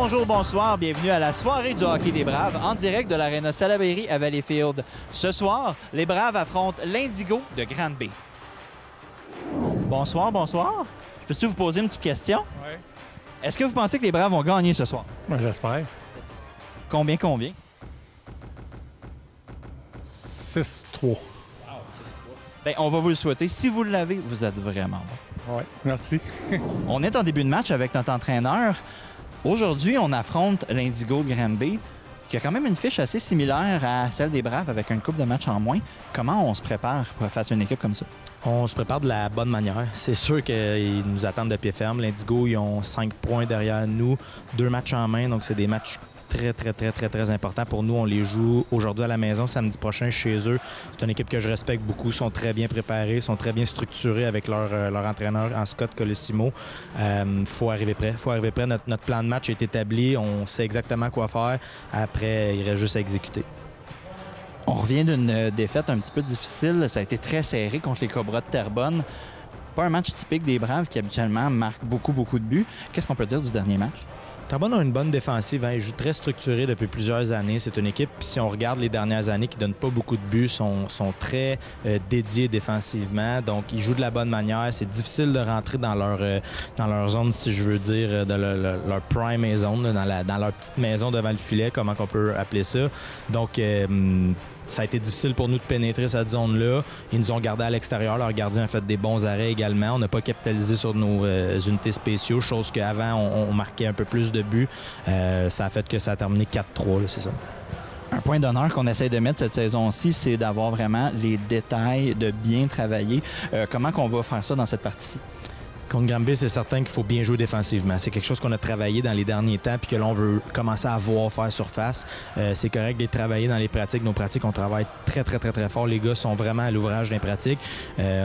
Bonjour, bonsoir, bienvenue à la soirée du hockey des Braves en direct de l'Arena Salaberry à Valleyfield. Ce soir, les Braves affrontent l'Indigo de Granby. Bonsoir, bonsoir. Je peux-tu vous poser une petite question? Oui. Est-ce que vous pensez que les Braves vont gagner ce soir? Moi, j'espère. Combien? 6-3. Bien, on va vous le souhaiter. Si vous l'avez, vous êtes vraiment bon. Oui, merci. On est en début de match avec notre entraîneur. Aujourd'hui, on affronte l'Indigo Granby, qui a quand même une fiche assez similaire à celle des Braves avec une coupe de match en moins. Comment on se prépare face à une équipe comme ça? On se prépare de la bonne manière. C'est sûr qu'ils nous attendent de pied ferme. L'Indigo, ils ont 5 points derrière nous, 2 matchs en main, donc c'est des matchs très important pour nous. On les joue aujourd'hui à la maison, samedi prochain chez eux. C'est une équipe que je respecte beaucoup. Ils sont très bien préparés, sont très bien structurés avec leur entraîneur en Scott Colosimo. Faut arriver prêt. Notre plan de match est établi. On sait exactement quoi faire. Après, il reste juste à exécuter. On revient d'une défaite un petit peu difficile. Ça a été très serré contre les Cobras de Terrebonne. Pas un match typique des Braves qui habituellement marquent beaucoup de buts. Qu'est-ce qu'on peut dire du dernier match? Terrebonne a une bonne défensive. Ils jouent très structuré depuis plusieurs années. C'est une équipe, si on regarde les dernières années, qui ne donne pas beaucoup de buts, sont très dédiés défensivement. Donc, ils jouent de la bonne manière. C'est difficile de rentrer dans leur zone, si je veux dire, de leur prime zone, dans leur petite maison devant le filet, comment on peut appeler ça. Donc, ça a été difficile pour nous de pénétrer cette zone-là. Ils nous ont gardés à l'extérieur. Leur gardien a fait des bons arrêts également. On n'a pas capitalisé sur nos unités spéciaux, chose qu'avant, on marquait un peu plus de buts. Ça a fait que ça a terminé 4-3, c'est ça. Un point d'honneur qu'on essaie de mettre cette saison-ci, c'est d'avoir vraiment les détails, de bien travailler. Comment qu'on va faire ça dans cette partie-ci? Contre Granby, c'est certain qu'il faut bien jouer défensivement. C'est quelque chose qu'on a travaillé dans les derniers temps puis que l'on veut commencer à voir faire surface. C'est correct de travailler dans les pratiques. Nos pratiques, on travaille très fort. Les gars sont vraiment à l'ouvrage des pratiques.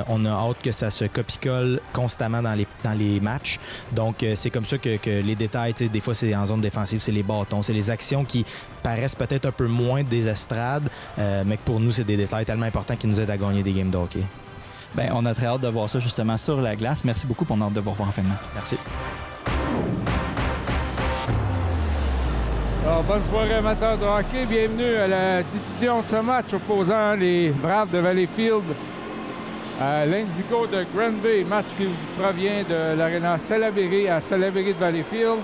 On a hâte que ça se copie-colle constamment dans les matchs. Donc, c'est comme ça que les détails, des fois, c'est en zone défensive, c'est les bâtons, c'est les actions qui paraissent peut-être un peu moins des estrades, mais que pour nous, c'est des détails tellement importants qui nous aident à gagner des games de hockey. Bien, on a très hâte de voir ça justement sur la glace. Merci beaucoup pour notre hâte de vous revoir en fin de match. Merci. Alors, bonne soirée amateurs de hockey. Bienvenue à la diffusion de ce match opposant les Braves de Valleyfield à l'Indigo de Granby. Match qui provient de l'Arena Salaberry à Salaberry de Valleyfield.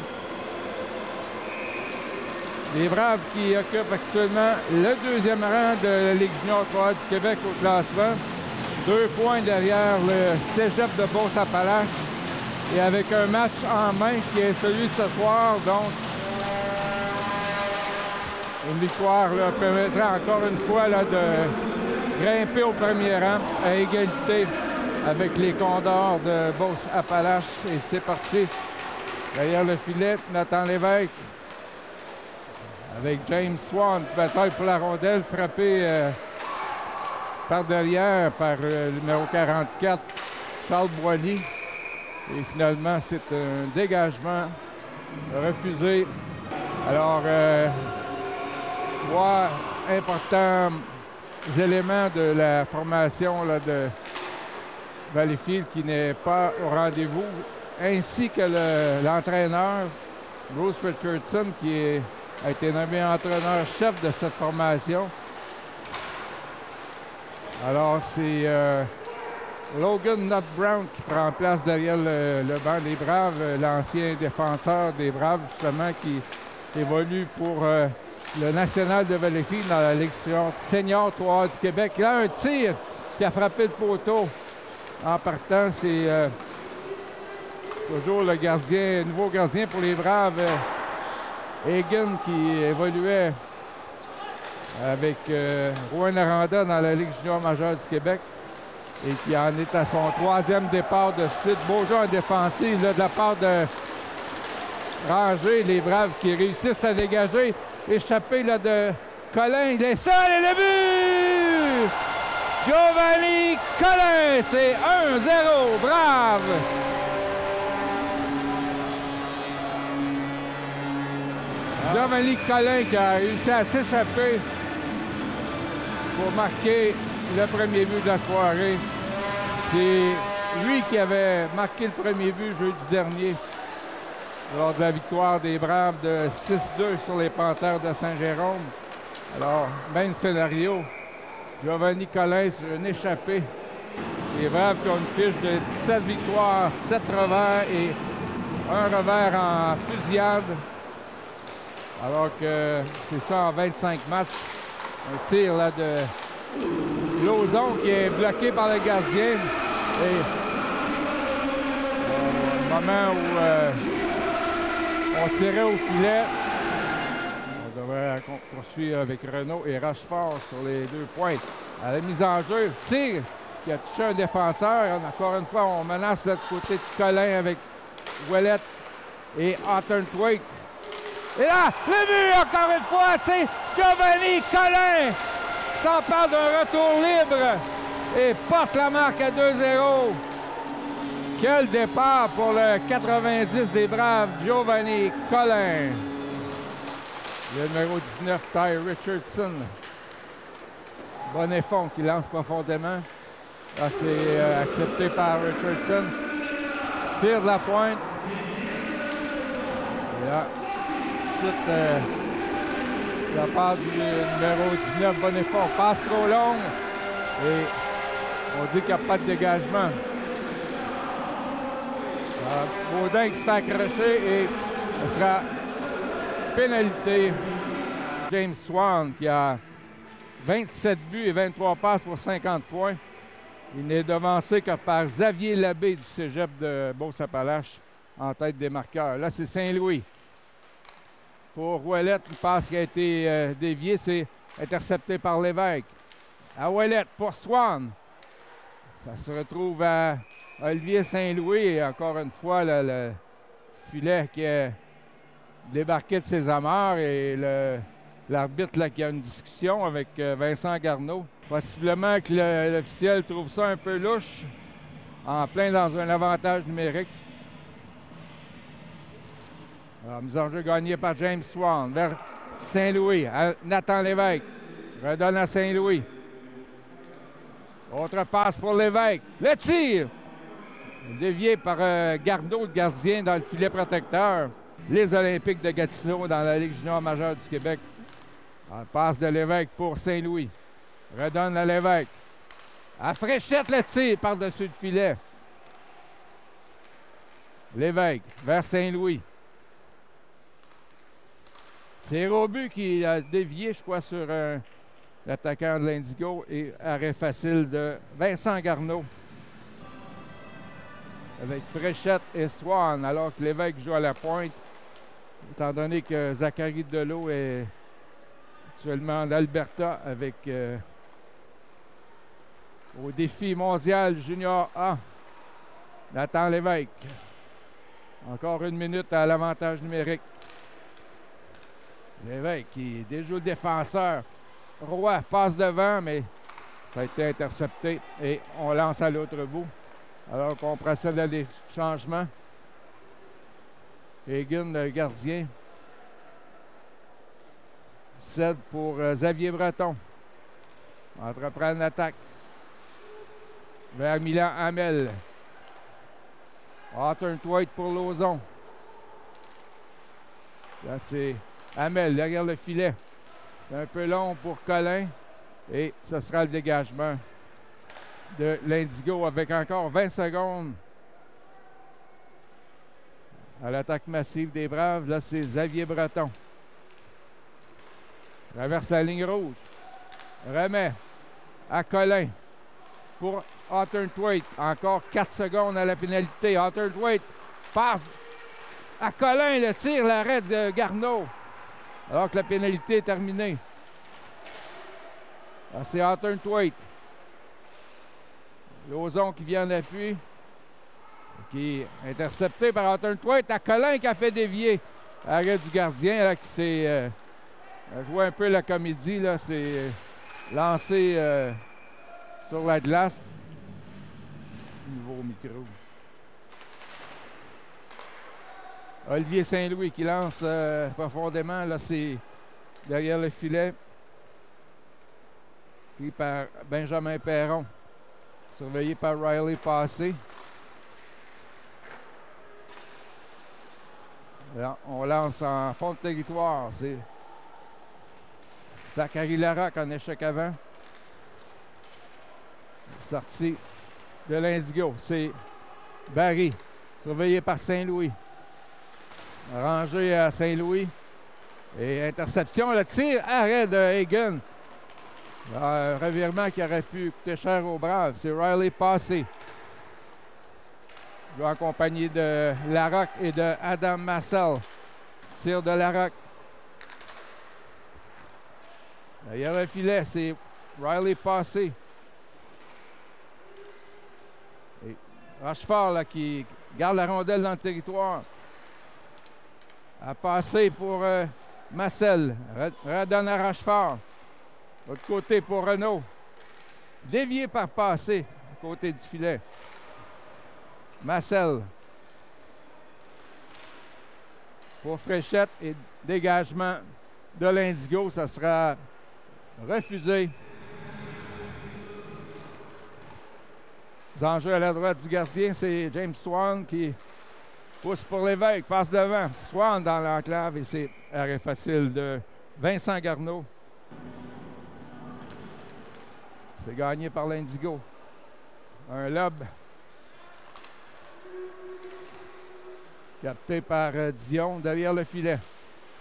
Les Braves qui occupent actuellement le deuxième rang de la Ligue junior 3 du Québec au classement. 2 points derrière le Cégep de Beauce-Appalaches et avec un match en main qui est celui de ce soir. Donc, une victoire là, permettra encore une fois là, de grimper au premier rang à égalité avec les Condors de Beauce-Appalaches. Et c'est parti. Derrière le filet, Nathan Lévesque avec James Swan, bataille pour la rondelle, frappé par derrière, par le numéro 44, Charles Boilly. Et finalement, c'est un dégagement refusé. Alors, 3 importants éléments de la formation là, de Valleyfield qui n'est pas au rendez-vous, ainsi que l'entraîneur, Bruce Richardson, qui a été nommé entraîneur-chef de cette formation. Alors, c'est Logan Nutt Brown qui prend place derrière le banc des Braves, l'ancien défenseur des Braves, justement, qui évolue pour le National de Valleyfield dans la Ligue senior 3 du Québec. Il a un tir qui a frappé le poteau. En partant, c'est toujours le gardien, nouveau gardien pour les Braves, Hagen, qui évoluait avec Rouen Aranda dans la Ligue junior majeure du Québec et qui en est à son 3e départ de suite. Beau jeu en défensive là, de la part de Ranger, les Braves qui réussissent à dégager. Échappé là, de Collin, il est seul et le but! Giovanni Collin, c'est 1-0, Braves! Giovanni Collin qui a réussi à s'échapper pour marquer le premier but de la soirée. C'est lui qui avait marqué le premier but jeudi dernier. lors de la victoire des Braves de 6-2 sur les Panthères de Saint-Jérôme. Alors, même scénario. Giovanni Collin sur une échappée. Les Braves qui ont une fiche de 17 victoires, 7 revers et un revers en fusillade. Alors que c'est ça en 25 matchs. Un tir là de Lauzon qui est bloqué par le gardien. Et au moment où on tirait au filet, on devrait poursuivre avec Renaud et Rochefort sur les 2 points. À la mise en jeu, tir qui a touché un défenseur. Encore une fois, on menace là, du côté de Collin avec Ouellette et Otterthwaite. Et là, le but, encore une fois, c'est Giovanni Collin qui s'empare d'un retour libre et porte la marque à 2-0. Quel départ pour le 90 des Braves, Giovanni Collin. Le numéro 19, Ty Richardson. Bonnefond qui lance profondément. Là, c'est accepté par Richardson. Tire de la pointe. Et là, chute de la part du numéro 19, Bonnefond. Passe trop longue. Et on dit qu'il n'y a pas de dégagement. Baudin qui se fait accrocher et ce sera pénalité. James Swan qui a 27 buts et 23 passes pour 50 points. Il n'est devancé que par Xavier Labbé du cégep de Beauce-Appalaches en tête des marqueurs. Là, c'est Saint-Louis. Pour Ouellette, une passe qui a été déviée, c'est intercepté par Lévesque. À Ouellette pour Swan. Ça se retrouve à Olivier Saint-Louis. Et encore une fois, le filet qui est débarqué de ses amarres et l'arbitre qui a une discussion avec Vincent Garneau. Possiblement que l'officiel trouve ça un peu louche, en plein dans un avantage numérique. Alors, mise en jeu gagnée par James Swan vers Saint-Louis. Nathan Lévesque redonne à Saint-Louis. Autre passe pour Lévesque. Le tir! Dévié par Garneau, le gardien, dans le filet protecteur. Les Olympiques de Gatineau dans la Ligue junior majeure du Québec. Alors, passe de Lévesque pour Saint-Louis. Redonne à Lévesque. À Fréchette, le tir par-dessus le filet. Lévesque vers Saint-Louis. Tir au but qui a dévié, je crois, sur l'attaquant de l'Indigo et arrêt facile de Vincent Garneau. Avec Fréchette et Swan, alors que Lévesque joue à la pointe, étant donné que Zachary Delot est actuellement en Alberta avec au défi mondial junior A. Nathan Lévesque. Encore 1 minute à l'avantage numérique. Lévesque qui déjoue le défenseur. Roy passe devant, mais ça a été intercepté et on lance à l'autre bout. Alors qu'on procède à des changements. Hagen, le gardien, cède pour Xavier Breton. Entreprend une attaque vers Milan Hamel. Otterthwaite pour Lauzon. Là, c'est Hamel derrière le filet. C'est un peu long pour Collin. Et ce sera le dégagement de l'Indigo avec encore 20 secondes à l'attaque massive des Braves. Là, c'est Xavier Breton. Traverse la ligne rouge. Remet à Collin pour Otterthwaite. Encore 4 secondes à la pénalité. Otterthwaite passe à Collin. Le tir, l'arrêt de Garneau. Alors que la pénalité est terminée. Là, c'est Otterthwaite. Lauzon qui vient en appui. Qui est intercepté par Otterthwaite. À Collin qui a fait dévier. Arrêt du gardien là, qui s'est joué un peu la comédie. Là, c'est lancé sur la glace. Nouveau micro. Olivier Saint-Louis qui lance profondément. Là, c'est derrière le filet. Pris par Benjamin Perron. Surveillé par Riley Passé. Là, on lance en fond de territoire. C'est Zachary Larocque en échec avant. Sortie de l'Indigo. C'est Barry, surveillé par Saint-Louis. Rangé à Saint-Louis. Et interception, le tir, arrêt de Hagen. Un revirement qui aurait pu coûter cher aux Braves. C'est Riley Passé. Il en compagnie de Larocque et de Adam Massel. Tir de Larocque. Derrière le filet, c'est Riley Passé. Et Rochefort là, qui garde la rondelle dans le territoire. À passer pour Massel. Redonne à Rochefort. L'autre côté pour Renaud. Dévié par Passé, à côté du filet. Massel. Pour Fréchette et dégagement de l'Indigo, ça sera refusé. Les enjeux à la droite du gardien, c'est James Swan qui pousse pour l'évêque, passe devant. Swan dans l'enclave et c'est arrêt facile de Vincent Garneau. C'est gagné par l'Indigo. Un lob capté par Dion derrière le filet.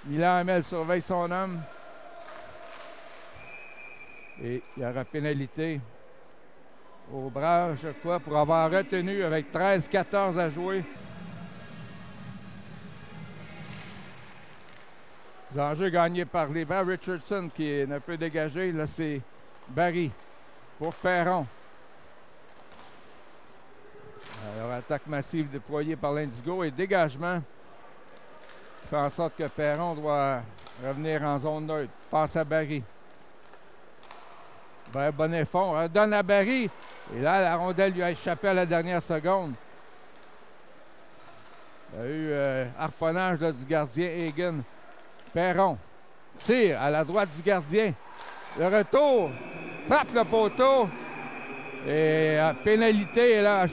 Milan Hamel surveille son homme. Et il y aura pénalité aux Braves, je crois, pour avoir retenu avec 13-14 à jouer. Les enjeux gagnés par les Braves. Richardson qui est un peu dégagé. Là, c'est Barry pour Perron. Alors, attaque massive déployée par l'Indigo et dégagement qui fait en sorte que Perron doit revenir en zone neutre. Passe à Barry. Bonnefond redonne à Barry. Et là, la rondelle lui a échappé à la dernière seconde. Il y a eu harponnage là, du gardien Hagen. Perron tire à la droite du gardien. Le retour frappe le poteau. Et pénalité là.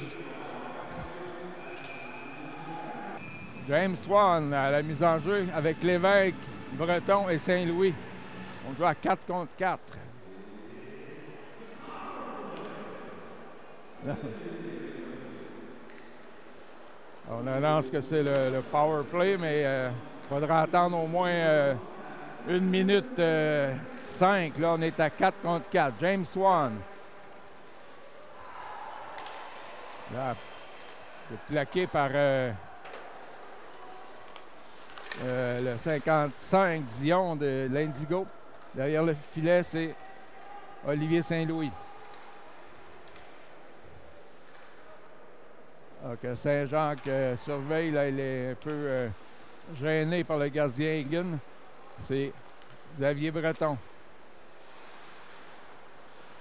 James Swan à la mise en jeu avec l'Évêque, Breton et Saint-Louis. On joue à 4 contre 4. On annonce que c'est le power play, mais il faudra attendre au moins 1 minute 5. Là, on est à 4 contre 4. James Swan. Là, il est plaqué par le 55 Dion de l'Indigo. Derrière le filet, c'est Olivier Saint-Louis. Donc, Saint-Jacques surveille. Là, il est un peu gêné par le gardien Hagen. C'est Xavier Breton.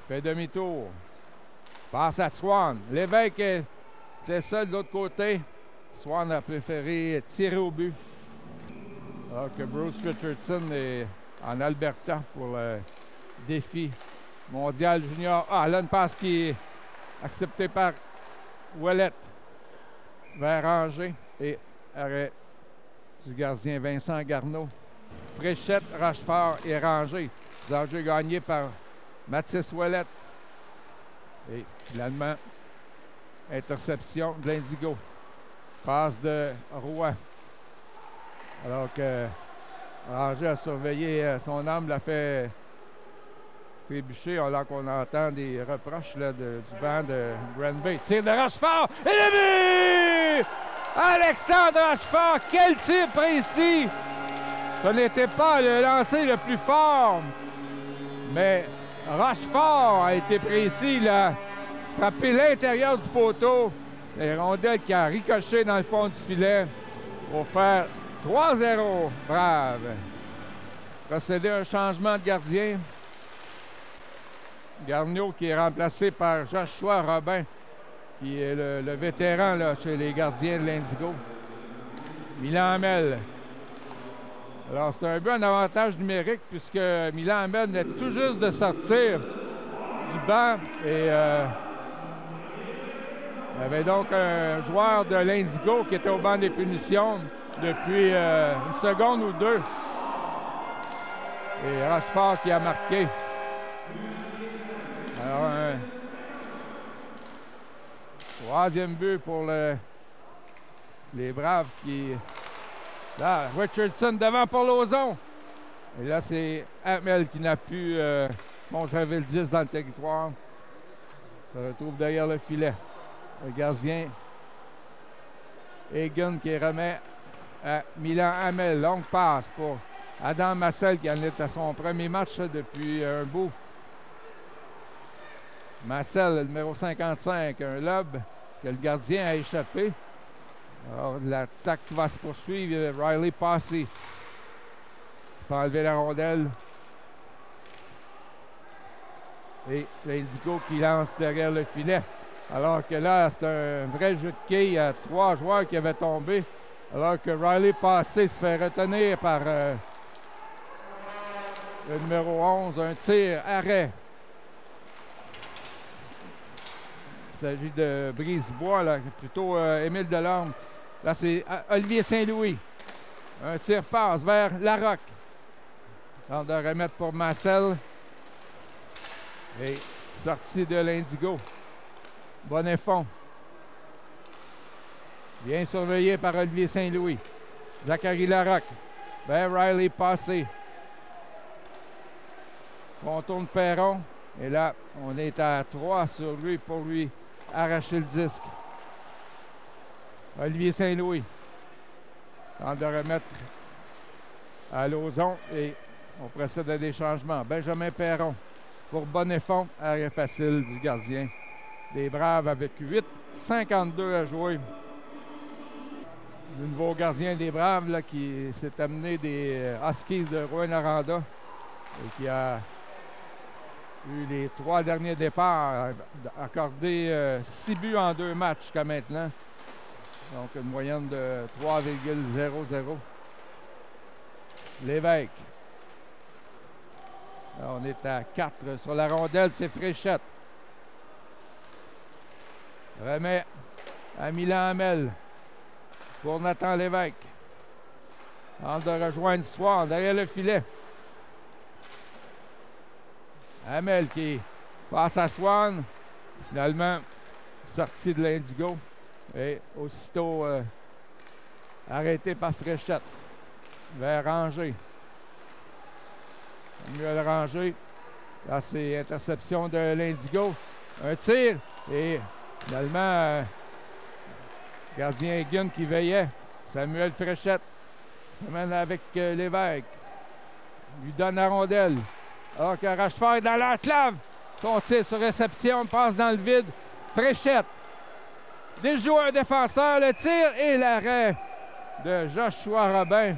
Fait demi-tour. Passe à Swan. L'évêque est seul de l'autre côté. Swan a préféré tirer au but. Alors que Bruce Richardson est en Alberta pour le défi mondial junior. Ah, là, une passe qui est acceptée par Ouellet vers Angers et arrêt du gardien Vincent Garneau. Fréchette, Rochefort et Rangé. Les enjeux gagnés par Mathis Ouellet. Et finalement, interception de l'Indigo. Passe de Roy. Alors que Rangé a surveillé son homme, l'a fait trébucher alors qu'on entend des reproches là, du banc de Granby. Tir de Rochefort et le but! Alexandre Rochefort, quel tir précis! Ce n'était pas le lancer le plus fort, mais Rochefort a été précis, là, frappé l'intérieur du poteau. Les rondelles qui a ricoché dans le fond du filet pour faire 3-0, Brave. Procéder à un changement de gardien. Garneau qui est remplacé par Joshua Robin, qui est le vétéran là, chez les gardiens de l'Indigo. Milan Hamel. Alors, c'est un peu un avantage numérique puisque Milan Hamel venait tout juste de sortir du banc et il y avait donc un joueur de l'Indigo qui était au banc des punitions. depuis une seconde ou deux. Et Rochefort qui a marqué. Alors, un troisième but pour les Braves qui... Là, Richardson devant pour Lauzon. Et là, c'est Hamel qui n'a pu conserver le 10 dans le territoire. Se retrouve derrière le filet. Le gardien Egan qui remet à Milan Hamel. Longue passe pour Adam Massel qui en est à son premier match depuis un bout. Massel, le numéro 55, un lob que le gardien a échappé. Alors, l'attaque va se poursuivre. Riley Passy il fait enlever la rondelle. Et l'Indigo qui lance derrière le filet. Alors que là, c'est un vrai jeu de quilles à 3 joueurs qui avaient tombé. Alors que Riley Passy se fait retenir par le numéro 11. Un tir, arrêt. Il s'agit de Brisebois, là, plutôt Émile Delorme. Là, c'est Olivier Saint-Louis. Un tir passe vers Larocque. Tente de remettre pour Massel. Et sortie de l'Indigo. Bonnefond. Bien surveillé par Olivier Saint-Louis. Zachary Larocque. Vers Riley Passy. Contourne Perron. Et là, on est à 3 sur lui pour lui arracher le disque. Olivier Saint-Louis tente de remettre à Lauzon et on procède à des changements. Benjamin Perron pour Bonnefond, arrêt facile du gardien des Braves avec 8,52 à jouer. Le nouveau gardien des Braves là, qui s'est amené des Huskies de Rouyn-Noranda et qui a eu les 3 derniers départs, accordé 6 buts en 2 matchs jusqu'à maintenant. Donc, une moyenne de 3,00. Lévesque. Là, on est à 4 sur la rondelle, c'est Fréchette. Remet à Milan Hamel pour Nathan Lévesque. Tente de rejoindre Swan derrière le filet. Hamel qui passe à Swan. Finalement, sorti de l'Indigo. Et aussitôt arrêté par Fréchette. Vers Ranger. Samuel Ranger. Là, c'est interception de l'Indigo. Un tir. Et finalement, gardien Egan qui veillait. Samuel Fréchette. S'amène avec Lévesque. Lui donne la rondelle. Alors que Rochefort est dans l'enclave. Son tir sur réception passe dans le vide. Fréchette. Déjoue un défenseur, le tir et l'arrêt de Joshua Robin.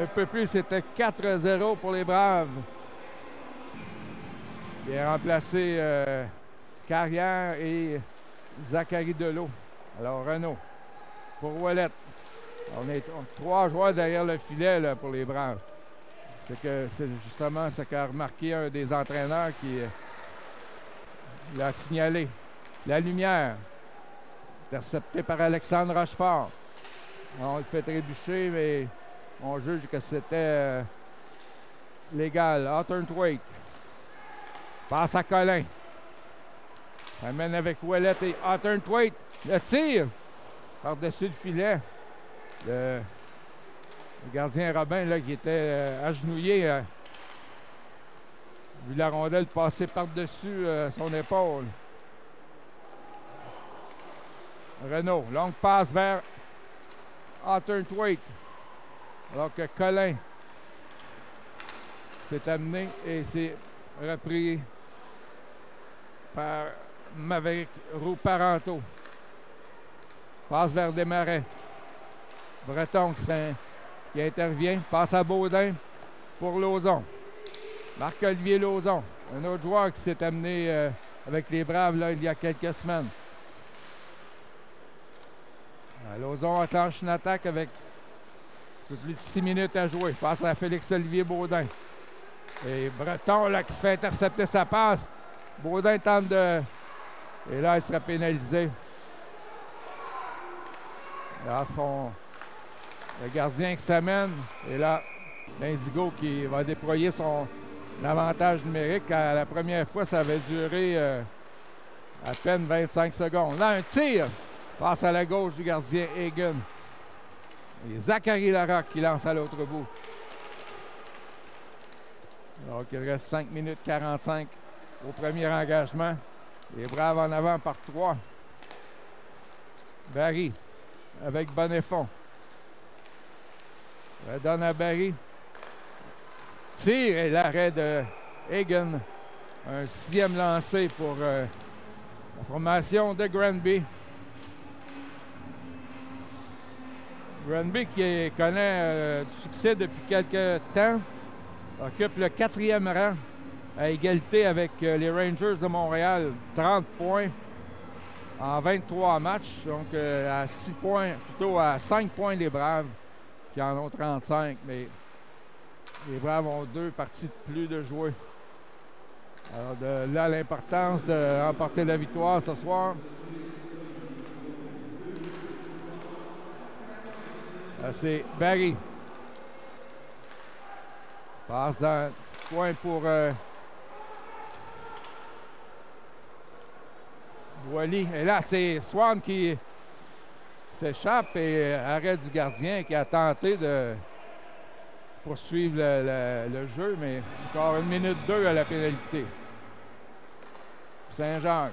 Un peu plus, c'était 4-0 pour les Braves. Il a remplacé Carrière et Zachary Delot. Alors, Renaud pour Ouellette. On est 3 joueurs derrière le filet là, pour les Braves. C'est justement ce qu'a remarqué un des entraîneurs qui l'a signalé. La lumière. Intercepté par Alexandre Rochefort. On le fait trébucher, mais on juge que c'était légal. Hawthorne-Thwaite. Passe à Collin. Ça mène avec Ouellette et Hawthorne-Thwaite. Le tir par-dessus le filet. Le gardien Robin là, qui était agenouillé. Vu la rondelle passer par-dessus son épaule. Renaud, longue passe vers Hawthorne-Thwaite. Alors que Collin s'est amené et s'est repris par Maverick Roux-Parenteau. Passe vers Desmarais. Breton qui intervient. Passe à Baudin pour Lauzon. Marc-Olivier Lauzon. Un autre joueur qui s'est amené avec les Braves là, il y a quelques semaines. Lauzon enclenche une attaque avec un peu plus de 6 minutes à jouer. Passe à Félix-Olivier Baudin. Et Breton là, qui se fait intercepter sa passe. Baudin tente de... Et là, il sera pénalisé. Alors, son Le gardien qui s'amène. Et là, l'Indigo qui va déployer son avantage numérique. À la première fois, ça avait duré à peine 25 secondes. Là, un tir passe à la gauche du gardien Hagen. Et Zachary Larocque qui lance à l'autre bout. Alors qu'il reste 5 minutes 45 au premier engagement. Les Braves en avant par 3. Barry avec Bonnefond. Redonne à Barry. Tire et l'arrêt de Hagen. Un 6e lancé pour la formation de Granby. Granby qui connaît du succès depuis quelques temps occupe le 4e rang à égalité avec les Rangers de Montréal. 30 points en 23 matchs. Donc à 6 points, plutôt à 5 points les Braves qui en ont 35. Mais les Braves ont 2 parties de plus de jouer. Alors de là l'importance de remporter la victoire ce soir. Là, c'est Barry. Passe dans le coin pour Boily. Et là, c'est Swan qui s'échappe et arrêt du gardien qui a tenté de poursuivre le jeu, mais encore 1 minute 2 à la pénalité. Saint-Jacques.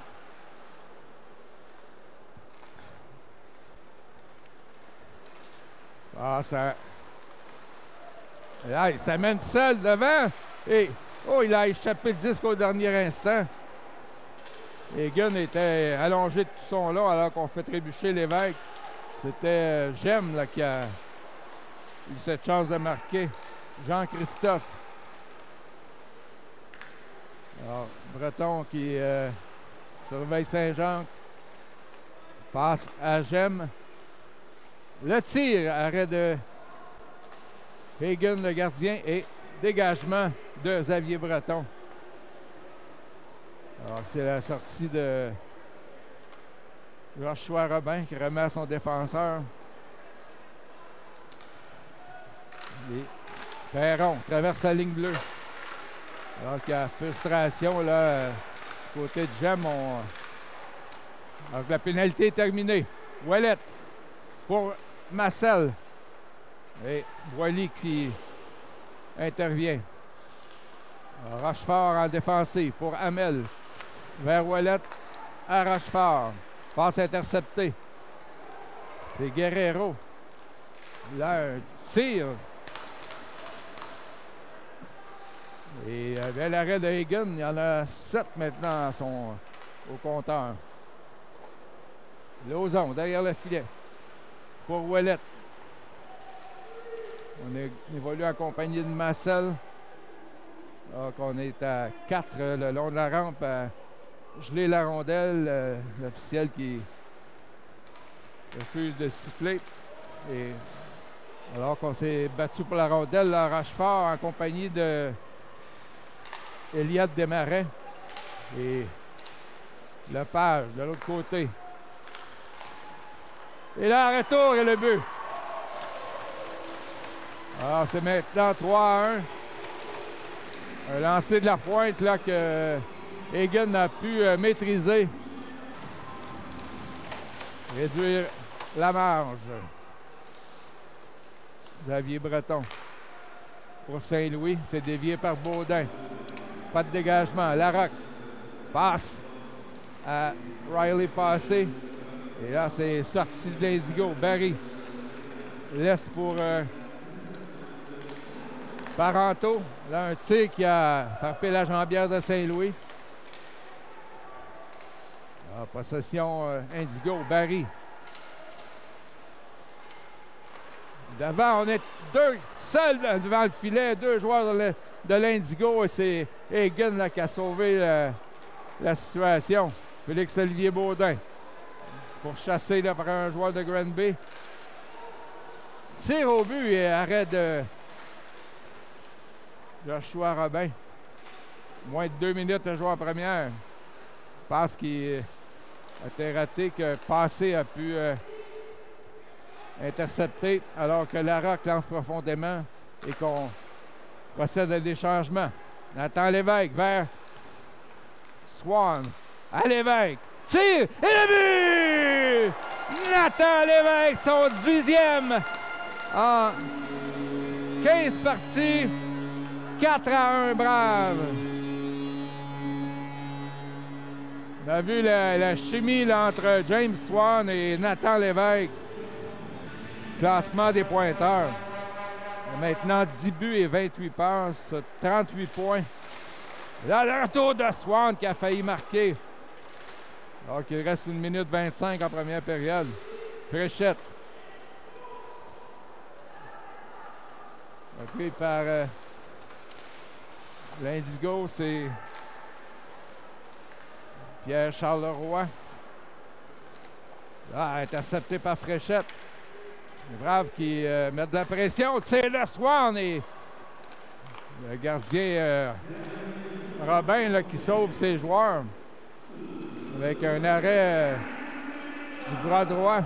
Ah, ça... Là, il s'amène seul devant. Et, oh, il a échappé le disque au dernier instant. Hagen était allongé de tout son long alors qu'on fait trébucher l'évêque. C'était Gem là, qui a eu cette chance de marquer. Jean-Christophe. Alors, Breton qui surveille Saint-Jean. Passe à Gem. Le tir, arrêt de Hagen, le gardien, et dégagement de Xavier Breton. Alors, c'est la sortie de Joshua Robin qui remet à son défenseur. Et Perron traverse la ligne bleue. Alors qu'il y a frustration là, côté de Gem. Alors que la pénalité est terminée. Ouellet pour Marcel. Et Boily qui intervient. Alors, Rochefort en défensive pour Hamel. Vers Ouellet à Rochefort. Passe interceptée. C'est Guerrero. Là, un tir. Et avec l'arrêt de Hagen, il y en a 7 maintenant au compteur. Lauzon derrière le filet. Pour Ouellet. On évolue accompagné de Marcel. Donc on est à 4 le long de la rampe à geler la rondelle. L'officiel qui refuse de siffler. Et alors qu'on s'est battu pour la rondelle, là, Rochefort en compagnie de Eliade Desmarais. Et Lepage de l'autre côté. Et là, retour et le but. Alors, c'est maintenant 3-1. Un lancer de la pointe là, que Hagen a pu maîtriser. Réduire la marge. Xavier Breton. Pour Saint-Louis, c'est dévié par Baudin. Pas de dégagement. Larocque passe à Riley Passé. Et là, c'est sorti de l'Indigo. Barry laisse pour Parenteau. Là, un tir qui a frappé la jambière de Saint-Louis. Possession Indigo. Barry. Devant, on est 2 seuls devant le filet. 2 joueurs de l'Indigo. Et c'est Hagen là, qui a sauvé la situation. Félix-Olivier Baudin. Pour chasser là, par un joueur de Granby. Tir au but et arrêt de Joshua Robin. Moins de 2 minutes à jouer en première. Passe qui a été raté, que Passé a pu intercepté alors que Larocque lance profondément et qu'on procède à des changements. Nathan Lévesque vers Swan. À Lévesque. Tire et le but! Nathan Lévesque, son 10e en 15 parties. 4-1, brave. On a vu la chimie là, entre James Swan et Nathan Lévesque. Classement des pointeurs. Maintenant 10 buts et 28 passes, 38 points. Là, le retour de Swan qui a failli marquer. Alors qu'il reste 1 minute 25 en première période. Fréchette. Repris par l'Indigo, c'est Pierre Charleroi. Là, intercepté par Fréchette. Les Braves qui mettent de la pression. Tire le Swan et le gardien Robin là, qui sauve ses joueurs avec un arrêt du bras droit.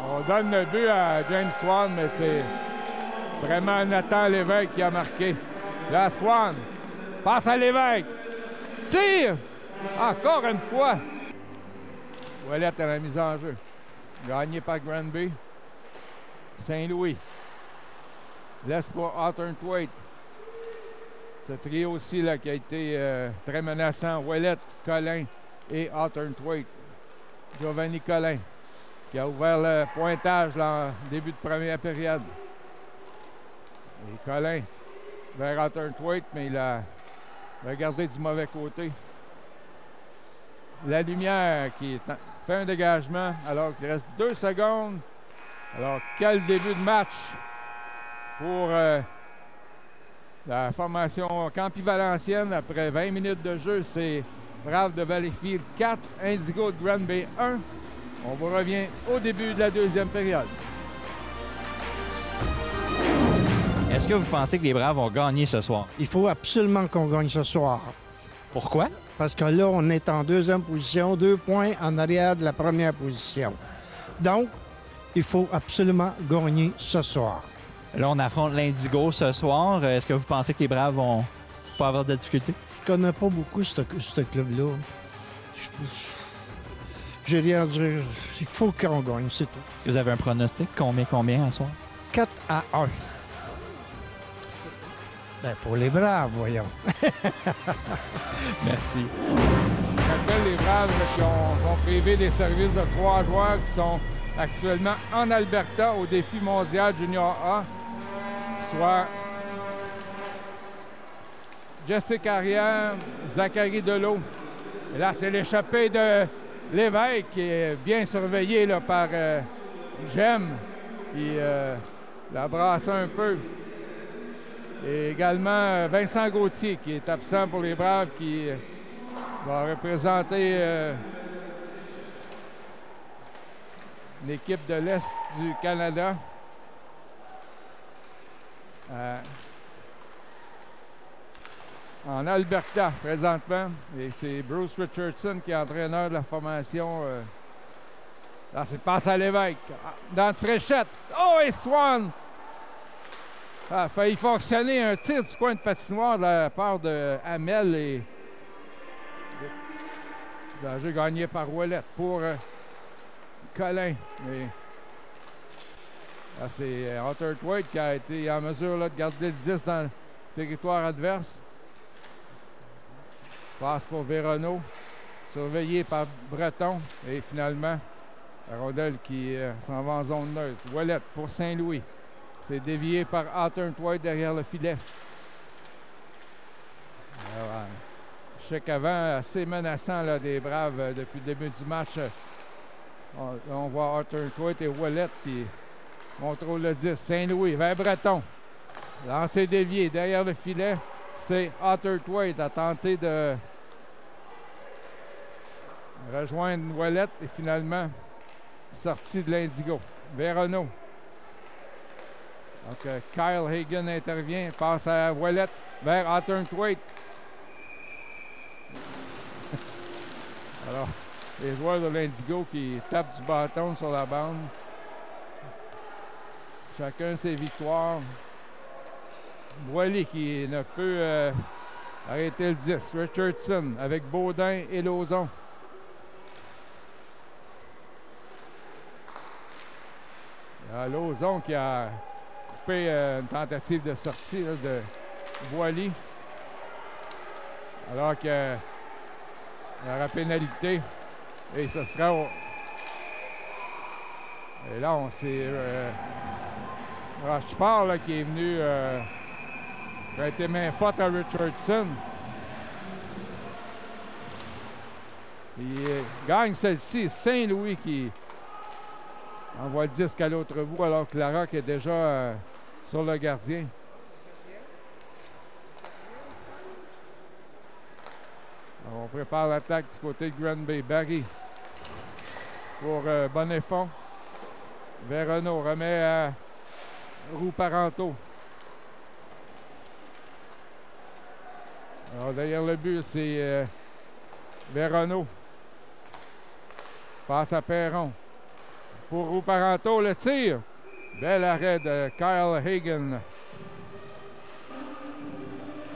On donne le but à James Swan, mais c'est vraiment Nathan Lévesque qui a marqué. Là, Swan passe à Lévesque. Tire! Encore une fois. Ouellette à la mise en jeu. Gagné par Granby. Saint-Louis. Laisse pour Hawthorne Thwaite. Ce trio aussi là, qui a été très menaçant. Ouellette, Collin et Hawthorne Thwaite. Giovanni Collin qui a ouvert le pointage là, en début de première période. Et Collin vers Hawthorne Thwaite, mais il a regardé du mauvais côté. La lumière qui fait un dégagement alors qu'il reste 2 secondes. Alors, quel début de match pour la formation Campi-Valencienne. Après 20 minutes de jeu, c'est Braves de Valleyfield 4, Indigo de Granby 1. On vous revient au début de la deuxième période. Est-ce que vous pensez que les Braves vont gagner ce soir? Il faut absolument qu'on gagne ce soir. Pourquoi? Parce que là, on est en deuxième position, 2 points en arrière de la première position. Donc, il faut absolument gagner ce soir. Là, on affronte l'Indigo ce soir. Est-ce que vous pensez que les Braves vont pas avoir de difficultés? Je connais pas beaucoup ce club-là. J'ai rien à dire. Il faut qu'on gagne, c'est tout. Est-ce que vous avez un pronostic? Combien à soir? 4-1. Ben, pour les Braves, voyons. Merci. Je rappelle les Braves qui sont privés des services de 3 joueurs qui sont actuellement en Alberta au défi mondial Junior A, soit Jesse Carrière, Zachary Delot. Et là, c'est l'échappée de Lévesque qui est bien surveillé là, par Jem, qui la brasse un peu. Et également Vincent Gauthier, qui est absent pour les Braves, qui va représenter l'équipe de l'Est du Canada. En Alberta, présentement. Et c'est Bruce Richardson qui est entraîneur de la formation. Là, c'est passe à Lévesque. Dans de Fréchette. Oh, et Swan! Ça a failli fonctionner. Un tir du coin de patinoire de la part de Hamel et le jeu gagné par Ouellette pour Collin. Mais là, c'est Hawthorne Thwaite qui a été en mesure là, de garder le 10 dans le territoire adverse. Passe pour Véronneau, surveillé par Breton. Et finalement, la rondelle qui s'en va en zone neutre. Ouellette pour Saint-Louis. C'est dévié par Hawthorne Thwaite derrière le filet. Alors, chèque avant assez menaçant là, des Braves depuis le début du match. On voit Hawthorne Thwaite et Ouellette qui contrôlent le 10. Saint-Louis vers Breton. Lancé dévié derrière le filet. C'est Hawthorne Thwaite a tenté de rejoindre Ouellette et finalement sorti de l'Indigo. Véronneau. Donc, Kyle Hagan intervient, passe à Ouellette vers Hawthorne Thwaite. Alors, les joueurs de l'Indigo qui tapent du bâton sur la bande. Chacun ses victoires. Boily qui ne peut arrêter le 10. Richardson avec Baudin et Lauzon. Lauzon qui a coupé une tentative de sortie là, de Boily. Alors qu'il y aura pénalité. Et ce sera au... Et là, on s'est... Rochefort là, qui est venu... qui a été main forte à Richardson. Il gagne celle-ci. Saint-Louis qui envoie le disque à l'autre bout alors que Larocque est déjà sur le gardien. Alors, on prépare l'attaque du côté de Granby. Barry pour Bonnefond. Véronneau remet à Roux-Parenteau. Alors, derrière le but, c'est Véronneau. Passe à Perron. Pour Roux-Parenteau, le tir. Bel arrêt de Kyle Hagan.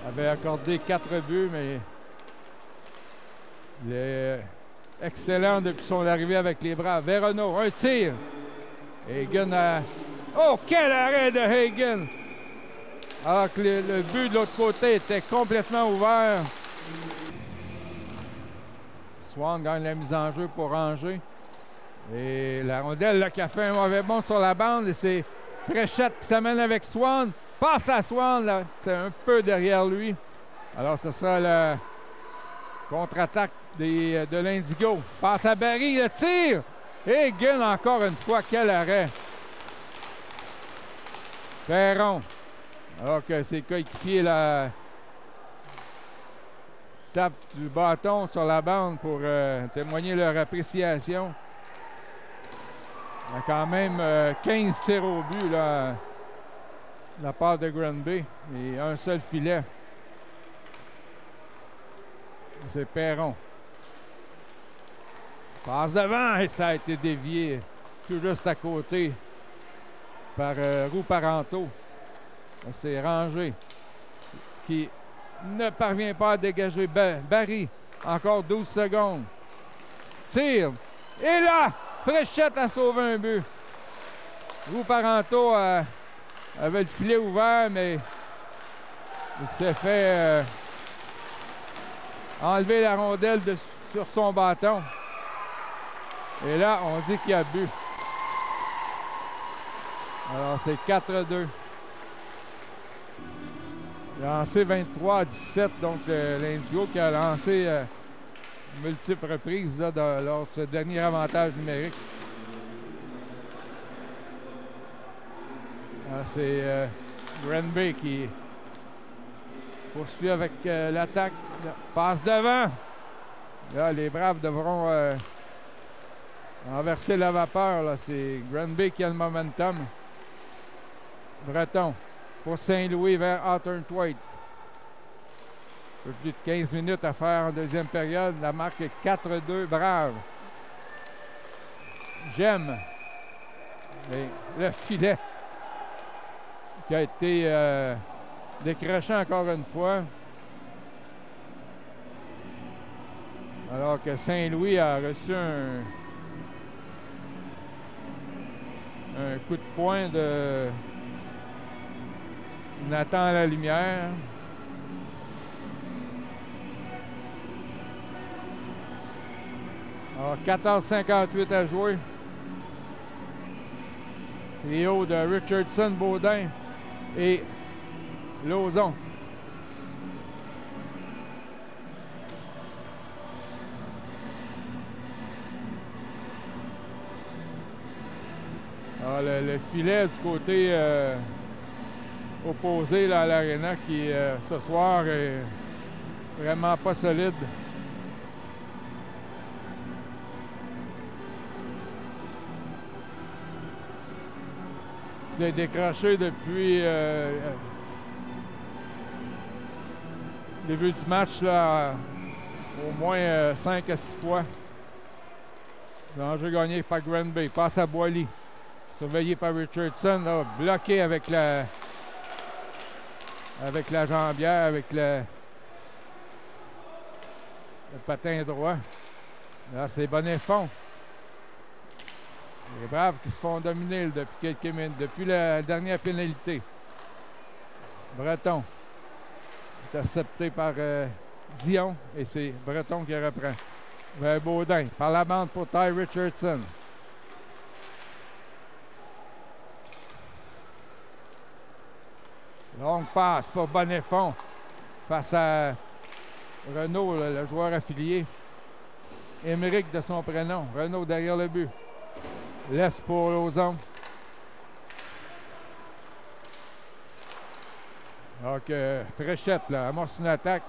Avait accordé 4 buts, mais il est excellent depuis son arrivée avec les Braves. Véronneau, un tir. Hagan a... Oh, quel arrêt de Hagan! Alors que le but de l'autre côté était complètement ouvert. Swan gagne la mise en jeu pour Angers. Et la rondelle là, qui a fait un mauvais bond sur la bande. Et c'est Fréchette qui s'amène avec Swan. Passe à Swan, là, c'est un peu derrière lui. Alors ce sera la contre-attaque de l'Indigo. Passe à Barry, le tir! Et Gunn encore une fois, quel arrêt! Perron. Alors que ses coéquipiers la tapent du bâton sur la bande pour témoigner leur appréciation. Il y a quand même 15 tirs au but là, de la part de Granby et un seul filet. C'est Perron. Passe devant et ça a été dévié tout juste à côté par Roux-Parenteau. C'est Rangé qui ne parvient pas à dégager. Barry, encore 12 secondes. Tire. Et là, Fréchette a sauvé un but. Roux-Parenteau avait le filet ouvert, mais il s'est fait enlever la rondelle sur son bâton. Et là, on dit qu'il y a but. Alors, c'est 4-2. Lancé 23-17, donc l'Indigo qui a lancé multiples reprises là, lors de ce dernier avantage numérique. C'est Granby qui poursuit avec l'attaque. Passe devant. Là, les Braves devront renverser la vapeur. C'est Granby qui a le momentum. Breton pour Saint-Louis vers Hawthorne-Thwaite. Un peu plus de 15 minutes à faire en deuxième période. La marque est 4-2 Braves. J'aime. Mais le filet qui a été décroché encore une fois. Alors que Saint-Louis a reçu un coup de poing de Nathan Lalumière. Alors 14:58 à jouer. Trio de Richardson, Baudin et Lauzon. Alors, le filet du côté opposé là, à l'Arena qui ce soir est vraiment pas solide. C'est décroché depuis le début du match là, au moins 5 à 6 fois. L'enjeu gagné par Granby. Passe à Boily. Surveillé par Richardson. Là, bloqué avec la jambière, avec le patin droit. Là, c'est Bonnefond. Les Braves qui se font dominer depuis quelques minutes, depuis la dernière pénalité. Breton. Intercepté par Dion. Et c'est Breton qui reprend. Vers Baudin. Par la bande pour Ty Richardson. Longue passe pour Bonnefond. Face à Renaud, le joueur affilié. Émeric de son prénom. Renaud derrière le but. Laisse pour Lauzon. Donc, Fréchette, là, amorce une attaque.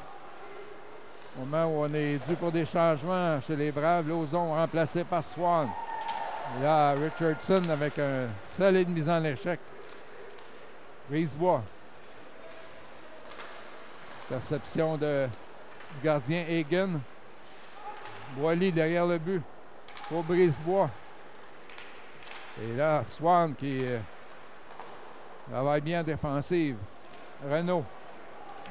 Au moment où on est dû pour des changements chez les Braves, Lauzon remplacé par Swan. Et là, Richardson avec un solide mise en échec. Brisebois. Interception du gardien Hagen. Boily derrière le but pour Brisebois. Et là, Swan qui travaille bien en défensive. Renaud.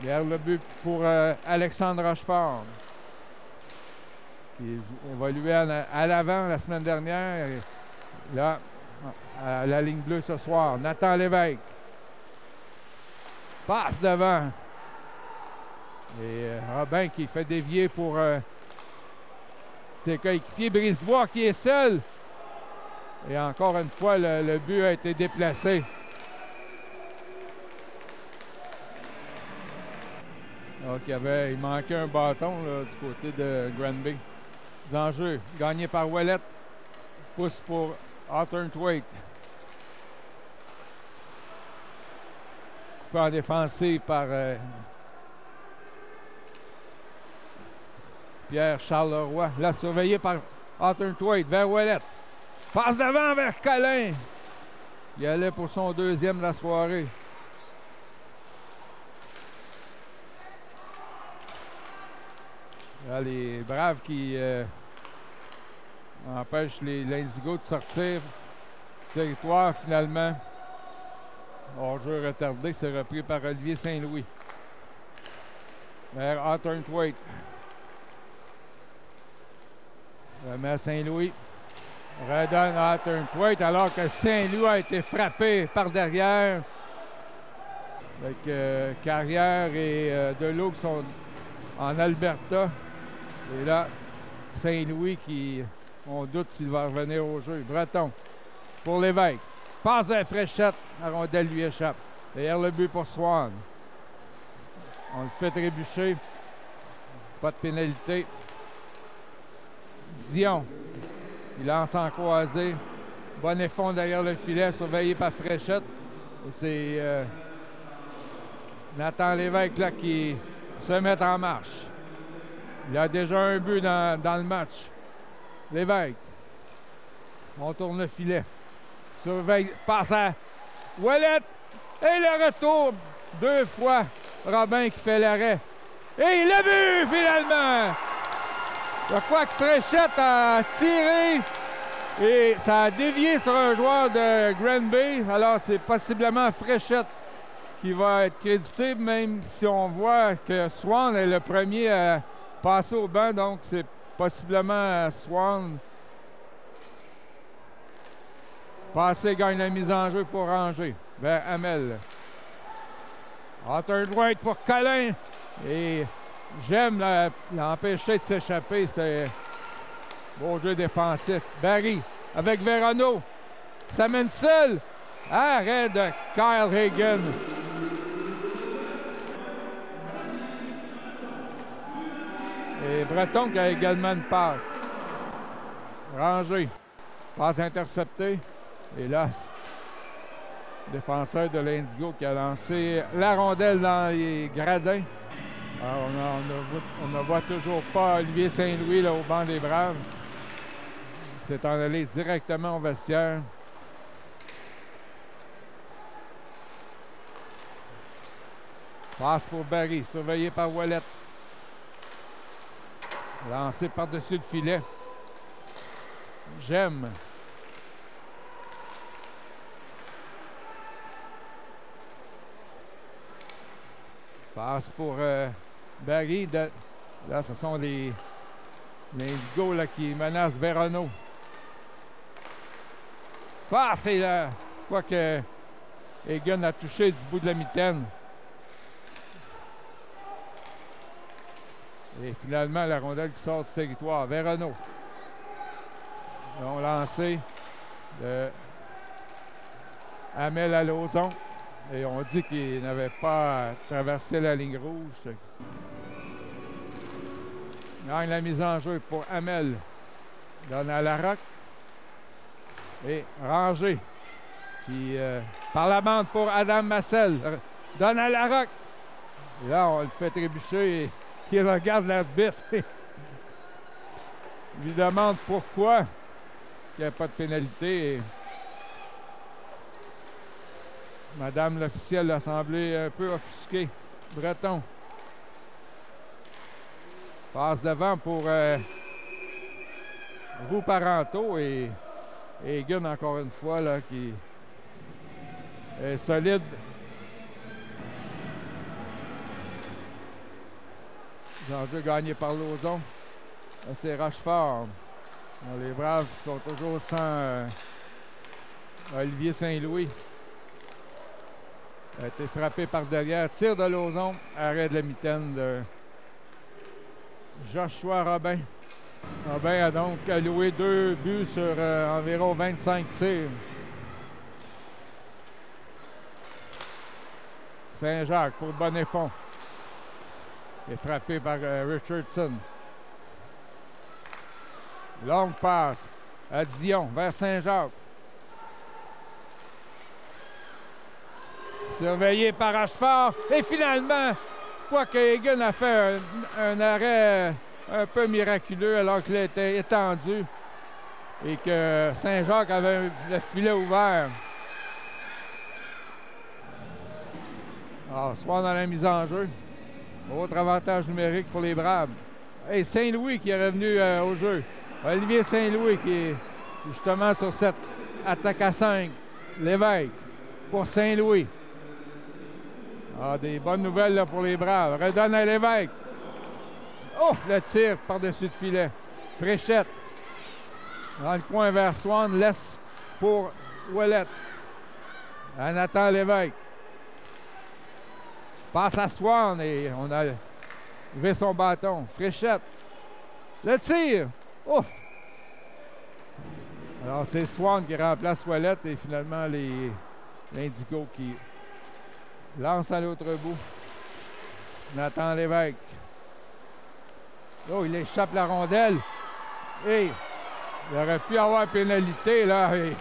Derrière le but pour Alexandre Rochefort. Qui évoluait à l'avant la semaine dernière. Et là, à la ligne bleue ce soir. Nathan Lévesque. Passe devant. Et Robin qui fait dévier pour ses coéquipiers. Brisebois qui est seul. Et encore une fois, le but a été déplacé. Donc, il manquait un bâton là, du côté de Granby. Les enjeux gagnés par Ouellet. Pousse pour Hawthorne Thwaite. Coupé en défensive par Pierre-Charles Leroy. Là, surveillé par Hawthorne Thwaite vers Ouellet. Passe devant vers Colin. Il allait pour son deuxième de la soirée. Là, les Braves qui empêchent l'Indigo de sortir du territoire finalement. Hors-jeu retardé, c'est repris par Olivier Saint-Louis. Vers Hawthorne Thwaite. Remet à Saint-Louis. Redonne à Hawthorne Thwaite alors que Saint-Louis a été frappé par derrière. Avec Carrière et Delot qui sont en Alberta. Et là, Saint-Louis qui, on doute s'il va revenir au jeu. Breton pour Lévesque. Passe à Fréchette. La rondelle lui échappe. Derrière le but pour Swan. On le fait trébucher. Pas de pénalité. Dion. Il lance en croisé. Bonnefond derrière le filet, surveillé par Fréchette. Et c'est Nathan Lévesque là, qui se met en marche. Il a déjà un but dans le match. Lévesque. On tourne le filet. Surveille. Passe à Ouellet. Et le retour. 2 fois. Robin qui fait l'arrêt. Et le but finalement. Je crois que Fréchette a tiré. Et ça a dévié sur un joueur de Granby. Alors c'est possiblement Fréchette qui va être crédité, même si on voit que Swan est le premier à passer au banc. Donc c'est possiblement Swan. Passé gagne la mise en jeu pour Angers. Vers Hamel. Hawthorne Thwaite pour Colin. Et j'aime l'empêcher de s'échapper. C'est beau jeu défensif. Barry avec Verano. Ça mène seul. Arrêt de Kyle Hagen. Et Breton qui a également une passe. Rangé. Passe interceptée. Et là, défenseur de l'Indigo qui a lancé la rondelle dans les gradins. Alors, on ne voit toujours pas Olivier Saint-Louis là, au banc des Braves. Il s'est en allé directement au vestiaire. Passe pour Barry, surveillé par Ouellet. Lancé par-dessus le filet. J'aime. Passe pour Barry. Là, ce sont les Indigos là, qui menacent Veronneau. Passe et là, je crois que Egan a touché du bout de la mitaine. Et finalement, la rondelle qui sort du territoire. Veronneau. Ils ont lancé de Hamel à Lauzon. Et on dit qu'il n'avait pas traversé la ligne rouge. Gagne la mise en jeu pour Hamel. Donne à Larocque. Et Rangé. Puis par la bande pour Adam Massel. Donne à Larocque. Et là, on le fait trébucher et il regarde l'arbitre. Il lui demande pourquoi il n'y a pas de pénalité. Et Madame l'officielle a semblé un peu offusquée. Breton. Passe devant pour Roux Parenteau et Egan encore une fois là, qui est solide. Enjeu gagné par Lauzon. C'est Rochefort. Les Braves sont toujours sans Olivier Saint-Louis. A été frappé par derrière. Tir de Lauzon. Arrêt de la mitaine de Joshua Robin. Robin a donc alloué 2 buts sur environ 25 tirs. Saint-Jacques pour Bonnefond. Il est frappé par Richardson. Longue passe à Dion vers Saint-Jacques. Surveillé par Rochefort. Et finalement, je crois que Egan a fait un arrêt un peu miraculeux alors qu'il était étendu et que Saint-Jacques avait le filet ouvert. Alors, soit dans la mise en jeu. Autre avantage numérique pour les Braves. Et Saint-Louis qui est revenu au jeu. Olivier Saint-Louis qui est justement sur cette attaque à 5. Lévesque pour Saint-Louis. Ah, des bonnes nouvelles là, pour les Braves. Redonne à Lévesque. Oh, le tir par-dessus le filet. Fréchette. Dans le coin vers Swan. Laisse pour Ouellette. Nathan Lévesque. Passe à Swan et on a levé son bâton. Fréchette. Le tir. Ouf! Alors, c'est Swan qui remplace Ouellette et finalement l'Indigo qui lance à l'autre bout. Nathan Lévesque. Oh, il échappe la rondelle. Et il aurait pu avoir pénalité là. Et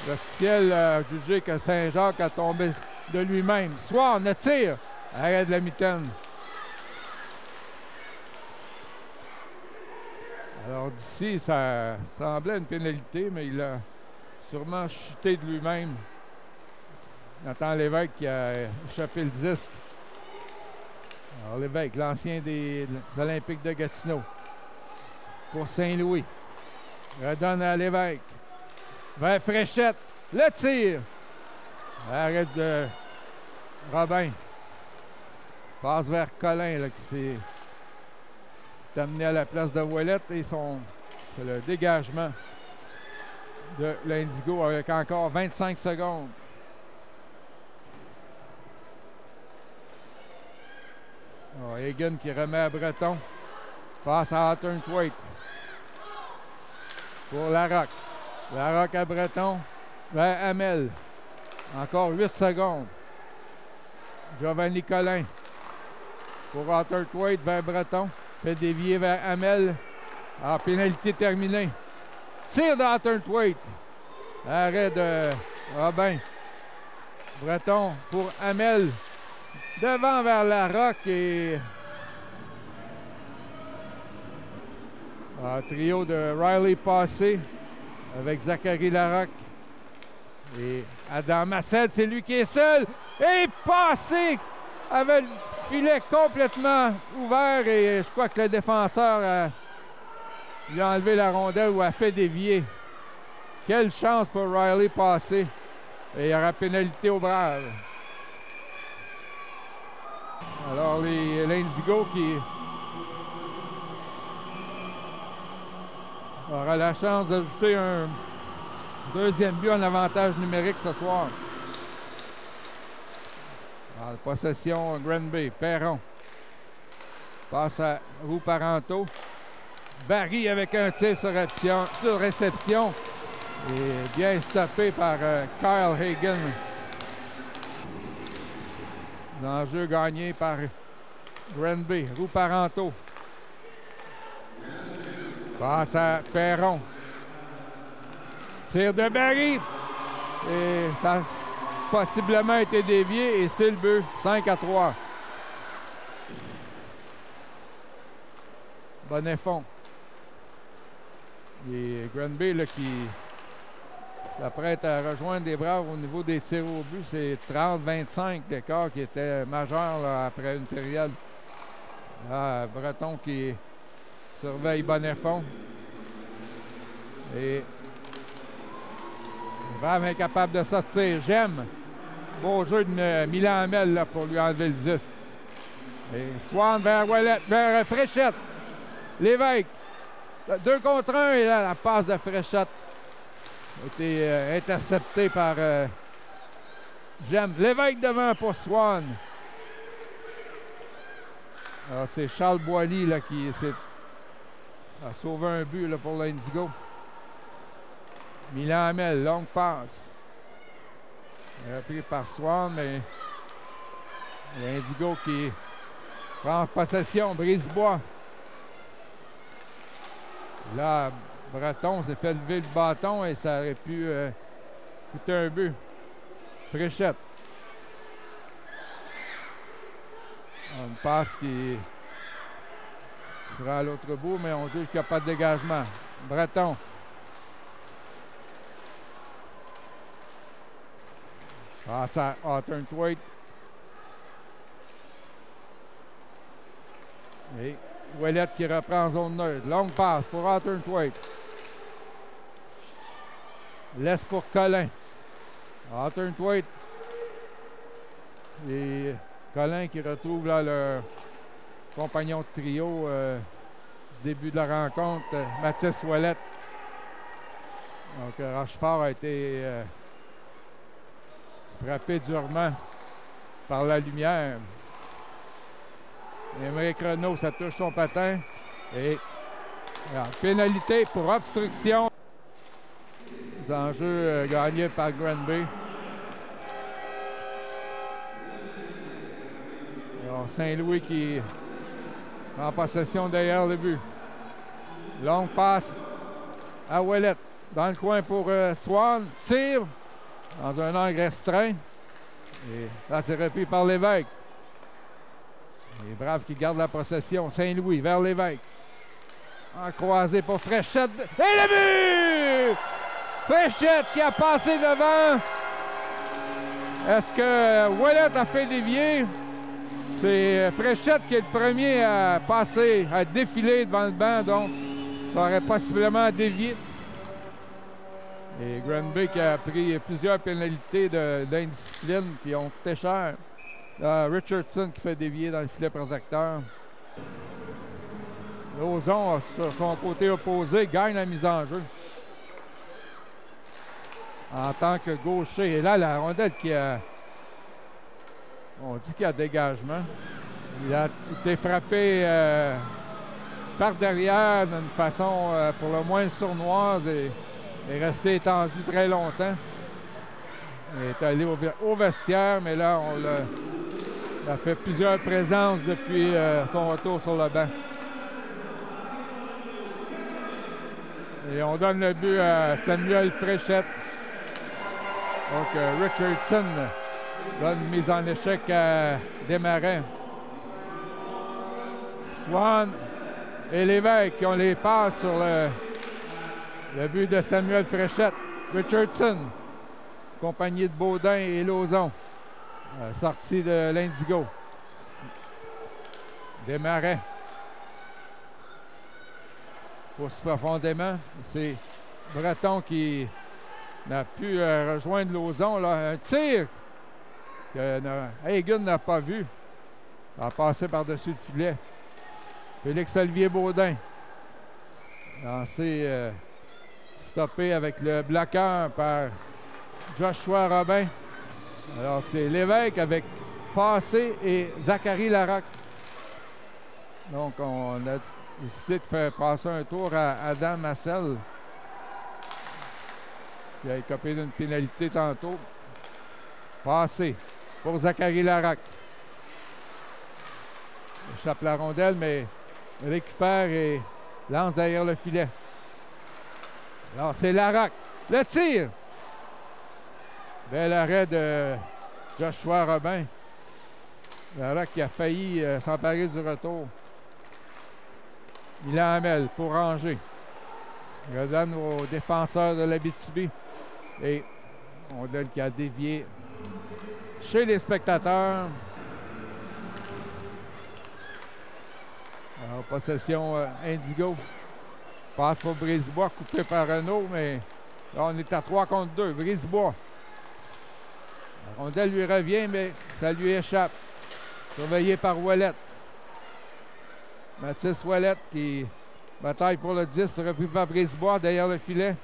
l'officiel a jugé que Saint-Jacques a tombé de lui-même. Swan, le tir. Arrêt de la mitaine. Alors d'ici, ça semblait une pénalité, mais il a sûrement chuté de lui-même. Nathan Lévesque qui a échappé le disque. Alors Lévesque, l'ancien des Olympiques de Gatineau. Pour Saint-Louis. Redonne à Lévesque. Vers Fréchette. Le tir. Arrêt de Robin. Passe vers Collin là, qui s'est amené à la place de Ouellette et c'est le dégagement de l'Indigo avec encore 25 secondes. Oh, Egan qui remet à Breton. Passe à Hawthorne-Thwaite. Pour Larocque. Larocque à Breton. Vers Hamel. Encore 8 secondes. Giovanni Collin. Pour Hawthorne-Thwaite vers Breton. Fait dévier vers Hamel. En pénalité terminée. Tir de Hawthorne-Thwaite. Arrêt de Robin. Breton pour Hamel. Devant vers Larocque et trio de Riley Passé avec Zachary Larocque et Adam Massel, c'est lui qui est seul. Et Passé avait le filet complètement ouvert et je crois que le défenseur lui a enlevé la rondelle ou a fait dévier. Quelle chance pour Riley passer. Et il y aura pénalité aux Braves. Alors l'Indigo qui aura la chance d'ajouter un deuxième but en avantage numérique ce soir. Alors, possession Granby, Perron. Passe à Roux Parenteau. Barry avec un tir sur réception. Et bien stoppé par Kyle Hagan. L'enjeu gagné par Granby. Roux Parenteau. Passe à Perron. Tir de Barry. Et ça a possiblement été dévié. Et c'est le but. 5-3. Bonnefond. Et Granby là, qui s'apprête à rejoindre les Braves au niveau des tirs au but. C'est 30-25 d'écart qui était majeur là, après une période. Là, Breton qui surveille Bonnefond. Et les Braves incapable de sortir. J'aime. Beau jeu de Milan Hamel là, pour lui enlever le disque. Et Swan vers Ouellette, vers Fréchette. Lévesque. 2 contre 1 et là, la passe de Fréchette a été interceptée par J'aime. Lévesque devant pour Swan. Alors, c'est Charles Boilly là, qui a sauvé un but là, pour l'Indigo. Milan Hamel, longue passe. Repris par Swan, mais l'Indigo qui prend possession. Brisebois. Là, Breton s'est fait lever le bâton et ça aurait pu coûter un but. Fréchette. Une passe qui sera à l'autre bout, mais on dit qu'il n'y a pas de dégagement. Breton. Passe à Hawthorne Thwaite. Et Ouellette qui reprend en zone neutre. Longue passe pour Hawthorne Thwaite. Laisse pour Collin. Hawthorne Thwaite. Et Collin qui retrouve là leur compagnon de trio du début de la rencontre, Mathis Ouellette. Donc Rochefort a été frappé durement par la lumière. Émeric Renaud, ça touche son patin. Et alors, pénalité pour obstruction. Les enjeux gagnés par Granby. Alors Saint-Louis qui est en possession derrière le but. Longue passe à Ouellette. Dans le coin pour Swan. Tire dans un angle restreint. Et là, c'est repris par Lévesque. Les Braves qui gardent la possession. Saint-Louis vers Lévesque. En croisé pour Fréchette. Et le but! Fréchette qui a passé devant. Est-ce que Ouellette a fait dévier? C'est Fréchette qui est le premier à passer, à défiler devant le banc. Donc, ça aurait possiblement dévié. Et Granby qui a pris plusieurs pénalités d'indiscipline qui ont coûté cher. Richardson qui fait dévier dans le filet protecteur. Lauzon, sur son côté opposé, gagne la mise en jeu. En tant que gaucher. Et là, la rondelle qui a... On dit qu'il y a dégagement. Il a été frappé par derrière d'une façon pour le moins sournoise et est resté étendu très longtemps. Il est allé au vestiaire, mais là, il a fait plusieurs présences depuis son retour sur le banc. Et on donne le but à Samuel Fréchette. Donc, Richardson donne une mise en échec à Desmarais. Swan et Lévesque qui ont les passes sur le but de Samuel Fréchette. Richardson, accompagné de Baudin et Lauzon. Sortie de l'Indigo. Desmarais. pousse profondément. C'est Breton qui n'a pu rejoindre Lauzon. Là. Un tir que Hagen n'a pas vu. Il a passé par-dessus le filet. Félix-Olivier Baudin. Lancé stoppé avec le bloqueur par Joshua Robin. Alors, c'est Lévesque avec Passé et Zachary Larocque. Donc, on a décidé de faire passer un tour à Adam Massel, qui a écopé d'une pénalité tantôt. Passé pour Zachary Larocque. Il échappe la rondelle, mais récupère et lance derrière le filet. Alors, c'est Larocque. Le tir! Bel arrêt de Joshua Robin. Larocque qui a failli s'emparer du retour. Milan Hamel pour ranger. Il redonne aux défenseurs de l'Abitibi. Et Rondelle qui a dévié chez les spectateurs. Alors, possession Indigo. Passe pour Brisebois, coupé par Renault, mais là, on est à 3 contre 2. Brisebois. La rondelle lui revient, mais ça lui échappe. Surveillé par Ouellette. Mathis Ouellette qui bataille pour le 10, repris par Brisebois derrière le filet.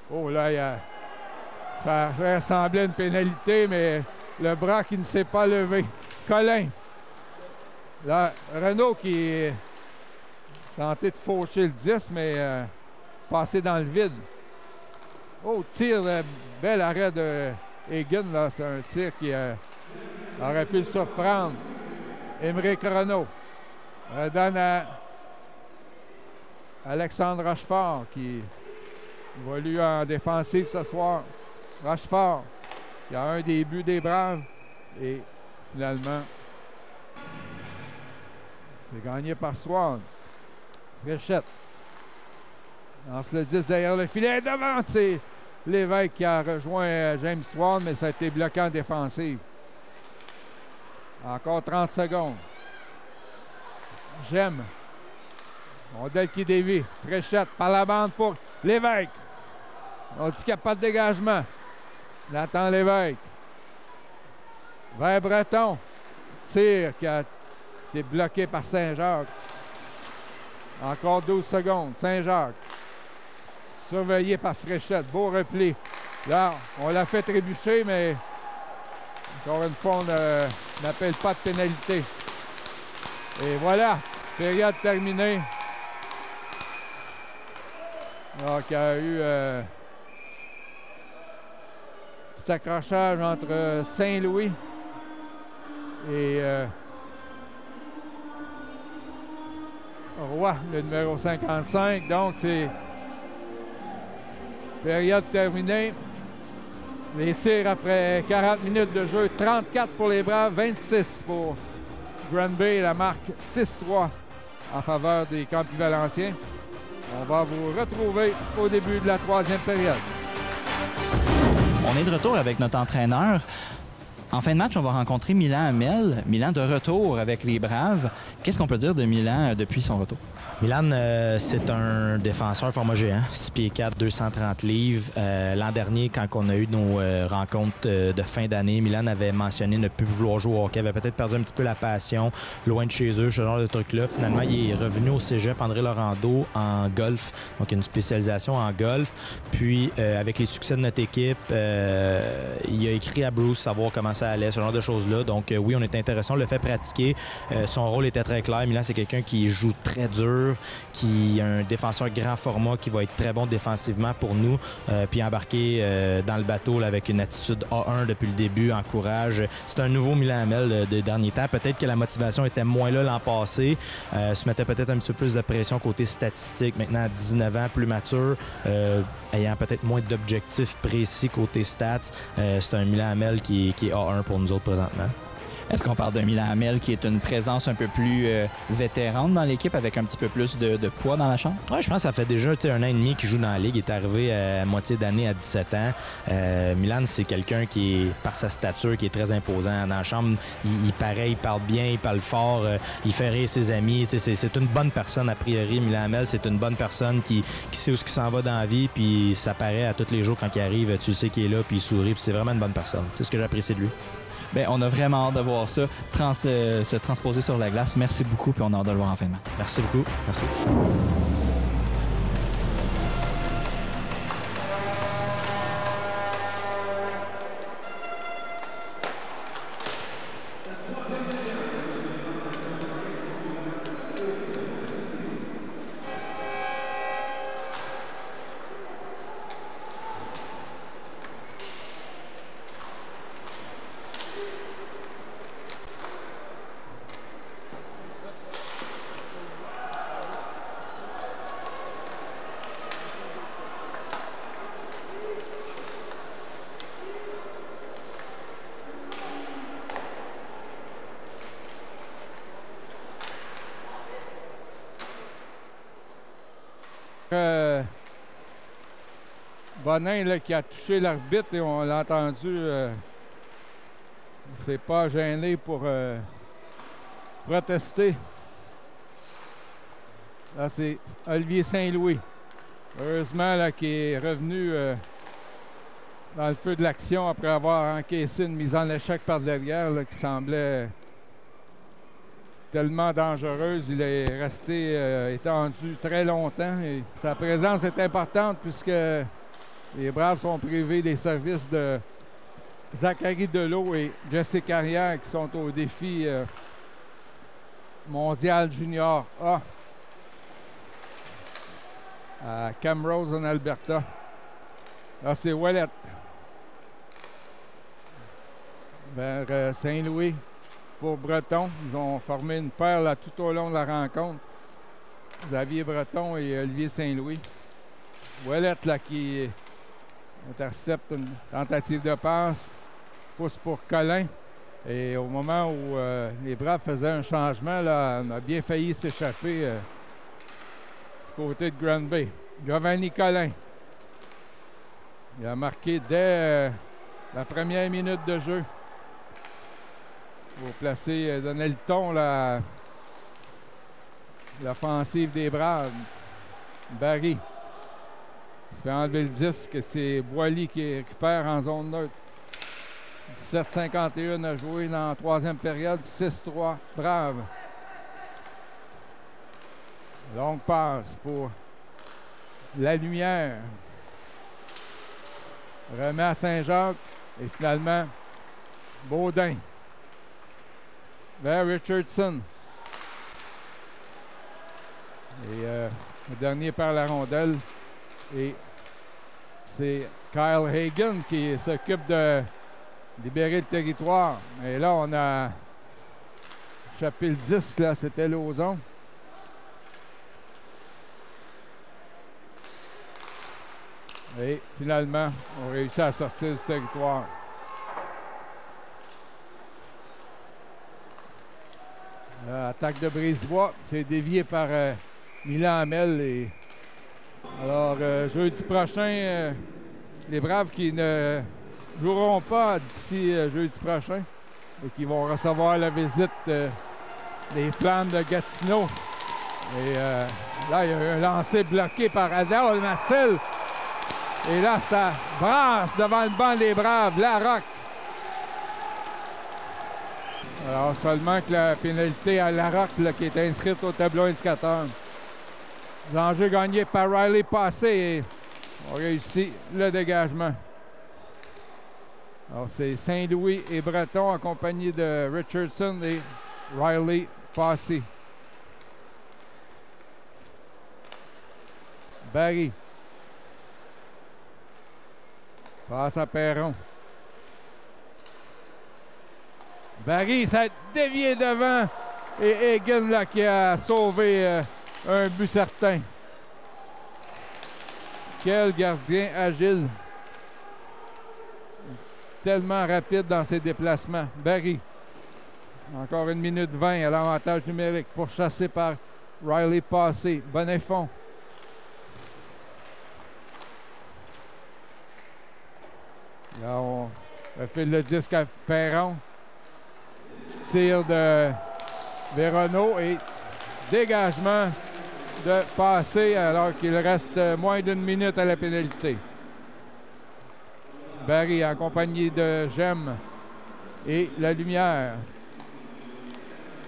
Oh là, ça ressemblait à une pénalité, mais le bras qui ne s'est pas levé. Collin. Là, Renault qui tenté de faucher le 10, mais passé dans le vide. Oh, tir, bel arrêt de Hagen. Là, c'est un tir qui aurait pu le surprendre. Émeric Renault redonne à Alexandre Rochefort qui évolue en défensive ce soir. Rochefort qui a un des buts des Braves et finalement c'est gagné par Swan. Fréchette lance le 10 derrière le filet. Devant, c'est Lévesque qui a rejoint James Swan, mais ça a été bloqué en défensive. Encore 30 secondes. J'aime. Rondelle qui dévie. Fréchette par la bande pour Lévesque. On dit qu'il n'y a pas de dégagement. Il attend Lévesque. Vers Breton. Tir qui a été bloqué par Saint-Jacques. Encore 12 secondes. Saint-Jacques. Surveillé par Fréchette. Beau repli. Là, on l'a fait trébucher, mais encore une fois, on n'appelle pas de pénalité. Et voilà, période terminée. Donc, il y a eu petit accrochage entre Saint-Louis et Roy, le numéro 55. Donc, c'est période terminée. Les tirs après 40 minutes de jeu, 34 pour les Braves, 26 pour Granby. La marque 6-3 en faveur des Campus Valenciens. On va vous retrouver au début de la troisième période. On est de retour avec notre entraîneur. En fin de match, on va rencontrer Milan Hamel. Milan de retour avec les Braves. Qu'est-ce qu'on peut dire de Milan depuis son retour? Milan, c'est un défenseur format géant, 6 pieds 4, 230 livres. L'an dernier, quand on a eu nos rencontres de fin d'année, Milan avait mentionné ne plus vouloir jouer au hockey, avait peut-être perdu un petit peu la passion, loin de chez eux, ce genre de truc-là. Finalement, il est revenu au cégep André Laurando en golf, donc une spécialisation en golf. Puis, avec les succès de notre équipe, il a écrit à Bruce savoir comment ça allait, ce genre de choses-là. Donc, oui, on était intéressant, on le fait pratiquer. Son rôle était très clair. Milan, c'est quelqu'un qui joue très dur, qui est un défenseur grand format qui va être très bon défensivement pour nous, puis embarqué dans le bateau là, avec une attitude A1 depuis le début, encourage. C'est un nouveau Milan Hamel des derniers temps. Peut-être que la motivation était moins là l'an passé, se mettait peut-être un petit peu plus de pression côté statistique. Maintenant, à 19 ans, plus mature, ayant peut-être moins d'objectifs précis côté stats, c'est un Milan Hamel qui est A1 pour nous autres présentement. Est-ce qu'on parle de Milan Hamel qui est une présence un peu plus vétérane dans l'équipe avec un petit peu plus de poids dans la chambre? Oui, je pense que ça fait déjà 1 an et demi qu'il joue dans la Ligue. Il est arrivé à moitié d'année à 17 ans. Milan, c'est quelqu'un qui est, par sa stature, qui est très imposant. Dans la chambre, il paraît, il parle bien, il parle fort, il fait rire ses amis. C'est une bonne personne, a priori. Milan Hamel, c'est une bonne personne qui sait où il s'en va dans la vie, puis ça paraît à tous les jours quand il arrive. Tu sais qu'il est là, puis il sourit, puis c'est vraiment une bonne personne. C'est ce que j'apprécie de lui. Bien, on a vraiment hâte de voir ça se transposer sur la glace. Merci beaucoup, puis on a hâte de le voir en fin de match. Merci beaucoup. Merci. Bonin là, qui a touché l'arbitre et on l'a entendu, il s'est pas gêné pour protester. Là, c'est Olivier Saint-Louis. Heureusement là, qui est revenu dans le feu de l'action après avoir encaissé une mise en échec par derrière là, qui semblait tellement dangereuse. Il est resté étendu très longtemps et sa présence est importante puisque les Braves sont privés des services de Zachary Delot et Jesse Carrière qui sont au défi mondial junior A à Camrose en Alberta. Là, c'est Ouellet vers Saint-Louis pour Breton. Ils ont formé une paire là, tout au long de la rencontre. Xavier Breton et Olivier Saint-Louis. Ouellet là, qui intercepte une tentative de passe, pousse pour Collin. Et au moment où les Braves faisaient un changement, là, on a bien failli s'échapper du côté de Grand Bay. Giovanni Collin. Il a marqué dès la première minute de jeu. Pour placer, donner le ton là, l'offensive des Braves. Barry. Il se fait enlever le disque. C'est Boily qui récupère en zone neutre. 17-51 à jouer dans la troisième période. 6-3. Brave. Longue passe pour La Lumière. Remet à Saint-Jacques. Et finalement, Baudin. Vers Richardson. Et le dernier perd la rondelle. Et c'est Kyle Hagan qui s'occupe de libérer le territoire. Et là, on a échappé le 10, là, c'était Lauzon. Et finalement, on réussit à sortir du territoire. L'attaque de Brisebois, c'est dévié par Milan Hamel. Et alors, jeudi prochain, les Braves qui ne joueront pas d'ici jeudi prochain et qui vont recevoir la visite des Flammes de Gatineau. Et là, il y a un lancer bloqué par Adèle Marcel. Et là, ça brasse devant le banc des Braves. Larocque. Alors, seulement que la pénalité à Larocque là, qui est inscrite au tableau indicateur. L'enjeu gagné par Riley Passé et on réussit le dégagement. Alors, c'est Saint-Louis et Breton accompagnés de Richardson et Riley Passé. Barry. Passe à Perron. Barry, ça a dévié devant. Et Hagan là, qui a sauvé un but certain. Quel gardien agile. Tellement rapide dans ses déplacements. Barry. Encore 1 minute 20 à l'avantage numérique, pourchassé par Riley Passé. Bonnefond. Là, on refile le disque à Perron. Tir de Véronneau et dégagement de Passé alors qu'il reste moins d'1 minute à la pénalité. Barry en compagnie de Gemme et La Lumière.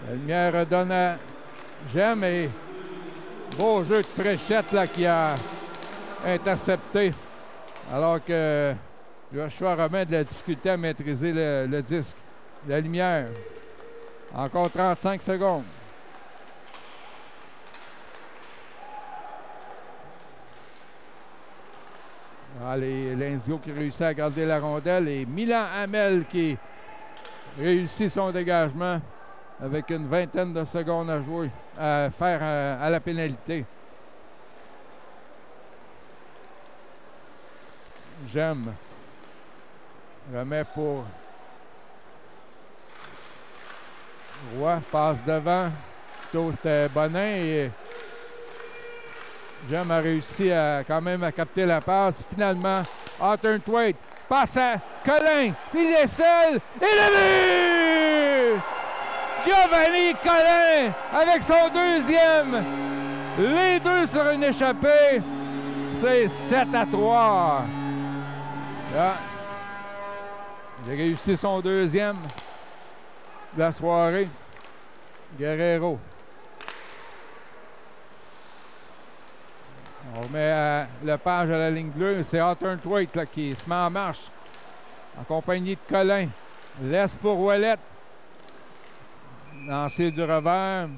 La Lumière redonne à Gemme et beau jeu de Fréchette là, qui a intercepté alors que Joshua Romain a de la difficulté à maîtriser le disque. La Lumière. Encore 35 secondes. Allez, l'Indigo qui réussit à garder la rondelle et Milan Hamel qui réussit son dégagement avec une vingtaine de secondes à jouer, à faire à la pénalité. J'aime. Remet pour Roy, passe devant. Plutôt c'était Bonin et J'aime a réussi quand même à capter la passe. Finalement, Arthur-Thwaite passe à Collin. Il est seul. Et le but! Giovanni Collin avec son deuxième. Les deux sur une échappée. C'est 7-3. Là, il a réussi son deuxième de la soirée. Guerrero. On remet le page à la ligne bleue. C'est Arthur-Thwaite qui se met en marche en compagnie de Collin. Laisse pour Ouellette. Lancer du revers.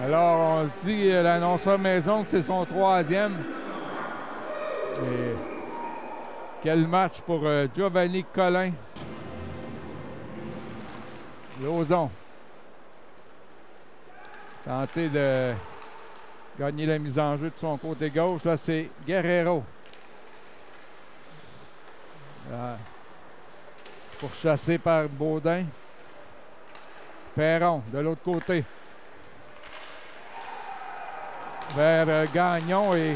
Alors, on dit, l'annonceur maison, que c'est son troisième. Et quel match pour Giovanni Collin. Lauzon. Tenter de gagner la mise en jeu de son côté gauche. Là, c'est Guerrero. Là, pourchassé par Baudin. Perron, de l'autre côté. Vers Gagnon et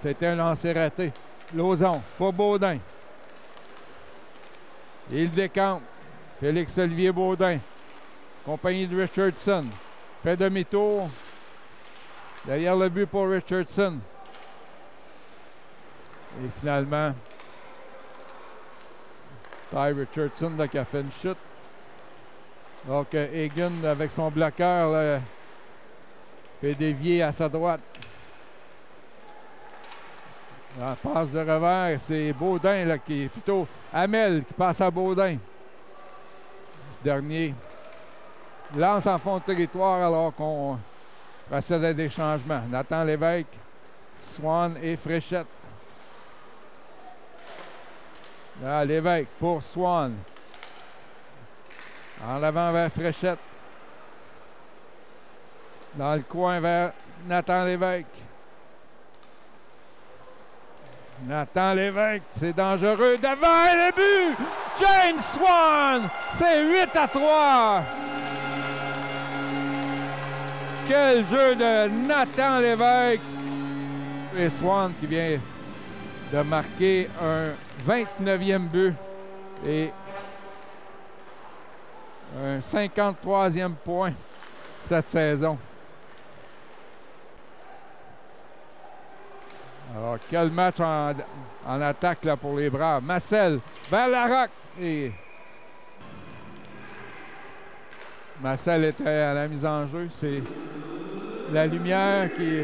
c'était un lancer raté. Lauzon, pour Baudin. Il décampe. Félix-Olivier Baudin. Compagnie de Richardson. Fait demi-tour. Derrière le but pour Richardson. Et finalement, Ty Richardson là, qui a fait une chute. Donc, Egan, avec son bloqueur, là, fait dévier à sa droite. La passe de revers, c'est Baudin là, qui est plutôt Hamel qui passe à Baudin. Ce dernier lance en fond de territoire alors qu'on procède à des changements. Nathan Lévesque, Swan et Fréchette. Là, Lévesque pour Swan. En avant vers Fréchette. Dans le coin vers Nathan Lévesque. Nathan Lévesque, c'est dangereux. Devant le but! James Swan! C'est 8-3! Quel jeu de Nathan Lévesque! Et Swan qui vient de marquer un 29e but et un 53e point cette saison. Alors, quel match en attaque là, pour les Braves. Massel vers la roque. Et Massel était à la mise en jeu. C'est La Lumière qui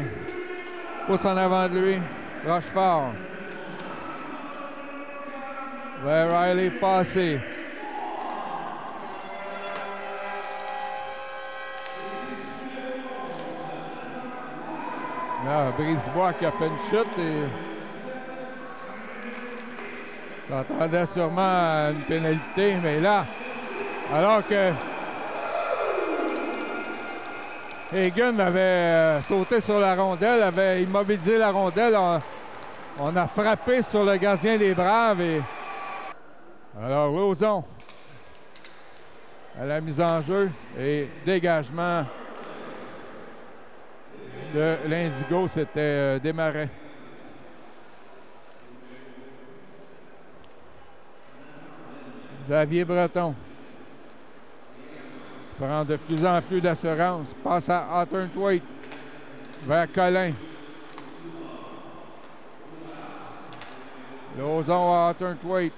pousse en avant de lui. Rochefort. Vers Riley Passé. Là, Brisebois qui a fait une chute et s'attendait sûrement à une pénalité, mais là, alors que Hagen avait sauté sur la rondelle, avait immobilisé la rondelle, on a frappé sur le gardien des Braves et alors Lauzon à la mise en jeu et dégagement de l'Indigo, c'était Desmarais. Xavier Breton prend de plus en plus d'assurance. Passe à Hawthorne Thwaite vers Collin. Lauzon à Hawthorne Thwaite.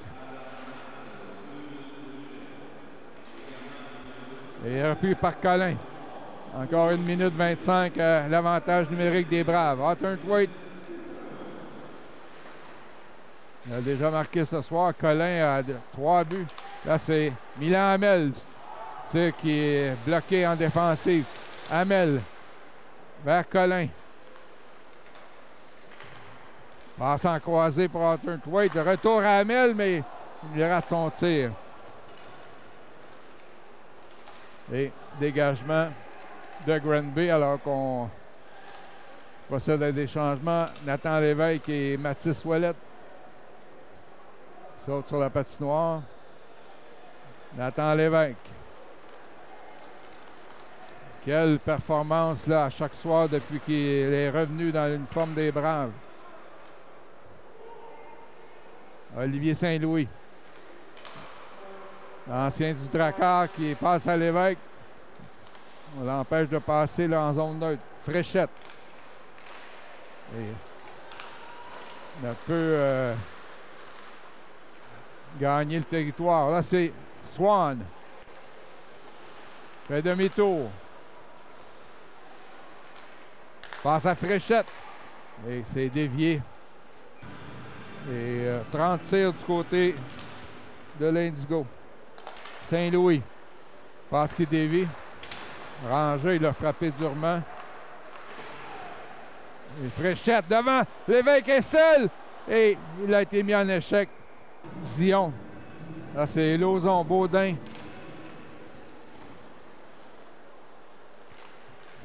Et repris par Collin. Encore 1 minute 25 à l'avantage numérique des Braves. Hawthorne Thwaite. Il a déjà marqué ce soir. Collin a 3 buts. Là, c'est Milan Hamel qui est bloqué en défensive. Hamel vers Collin. Passe en croisé pour Hawthorne Thwaite. Retour à Hamel, mais il rate son tir. Et dégagement de Granby alors qu'on procède à des changements. Nathan Lévesque et Mathis Ouellette sautent sur la patinoire. Nathan Lévesque. Quelle performance là à chaque soir depuis qu'il est revenu dans l'uniforme des Braves. Olivier Saint-Louis. L'ancien du Drakkar qui passe à Lévesque. On l'empêche de passer là, en zone neutre. Fréchette. Et on peut gagner le territoire. Là, c'est Swan. Fait demi-tour. Passe à Fréchette. Et c'est dévié. Et 30 tirs du côté de l'Indigo. Saint-Louis. Passe qui dévie. Rangé, il a frappé durement. Et Fréchette devant. Lévesque est seul. Et il a été mis en échec. Dion. Là, c'est Lauzon, Baudin.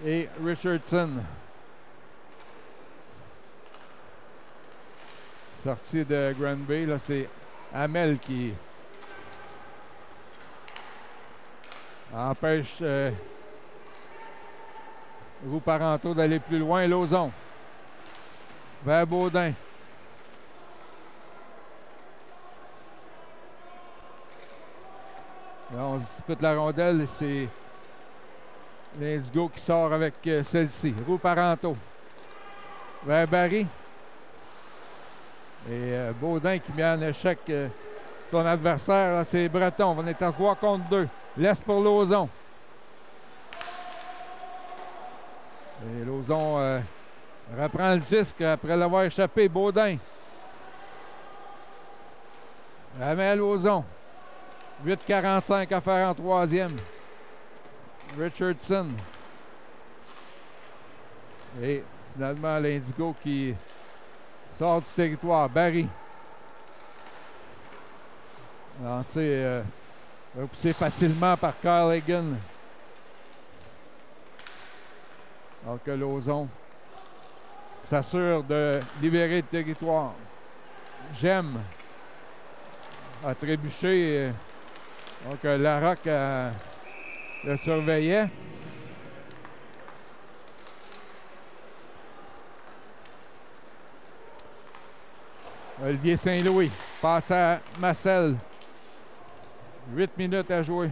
Et Richardson. Sortie de Granby. Là, c'est Hamel qui empêche Roux-Parenteau d'aller plus loin. Lauzon. Vers Baudin. Là, on se dispute la rondelle. C'est l'Indigo qui sort avec celle-ci. Roux-Parenteau. Vers Barry. Et Baudin qui met en échec son adversaire. C'est Breton. On est à 3 contre 2. Laisse pour Lauzon. Et Lauzon reprend le disque après l'avoir échappé. Baudin. Ramène Lauzon. 8,45 à faire en troisième. Richardson. Et finalement l'Indigo qui sort du territoire. Barry. Lancé, repoussé facilement par Kyle Hagan. Alors que Lauzon s'assure de libérer le territoire. J'aime a trébuché. Donc Larocque le surveillait. Olivier Saint-Louis passe à Marcel. 8 minutes à jouer.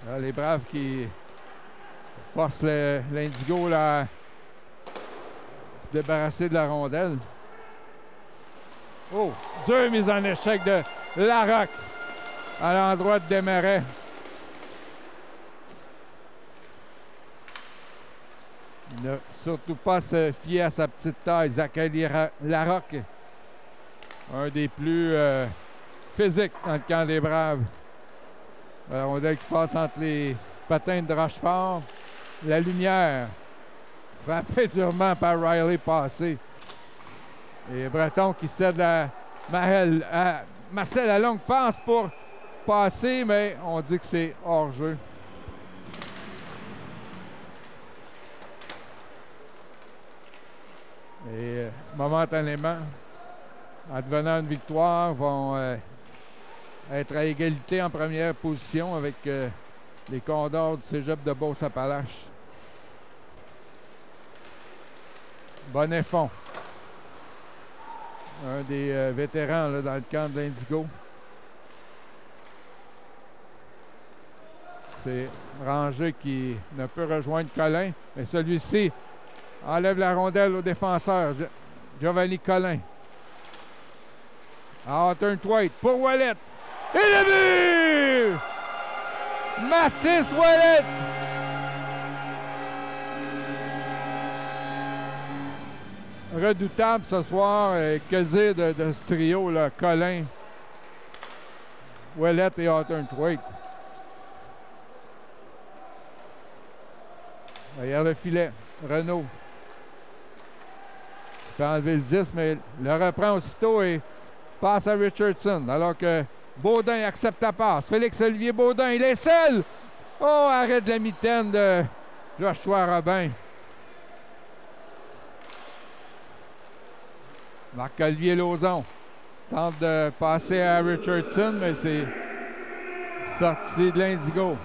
Là, les Braves qui forcent l'Indigo à se débarrasser de la rondelle. Oh! 2 mises en échec de Larocque à l'endroit de Desmarais. Il ne surtout pas se fier à sa petite taille. Zachary Larocque, un des plus physiques dans le camp des Braves. La rondelle qui passe entre les patins de Rochefort. La lumière, frappée durement par Riley, passé. Et Breton qui cède à Marcel à longue passe pour passer, mais on dit que c'est hors-jeu. Et momentanément, en devenant une victoire, vont être à égalité en première position avec les Condors du Cégep de Beauce-Appalaches. Bonnefond, un des vétérans là, dans le camp de l'Indigo. C'est Ranger qui ne peut rejoindre Collin, mais celui-ci enlève la rondelle au défenseur, Giovanni Collin. En turn White pour Wallet. Et le but! Mathis Wallet! Redoutable ce soir. Et que dire de ce trio, là? Collin, Wallet et Hawthorne White. Derrière le filet, Renaud. Il fait enlever le 10, mais le reprend aussitôt et passe à Richardson. Alors que Baudin accepte la passe. Félix-Olivier Baudin, il est seul! Oh, arrête de la mitaine de Joshua Robin. Marc-Olivier Lauzon tente de passer à Richardson, mais c'est sorti de l'Indigo.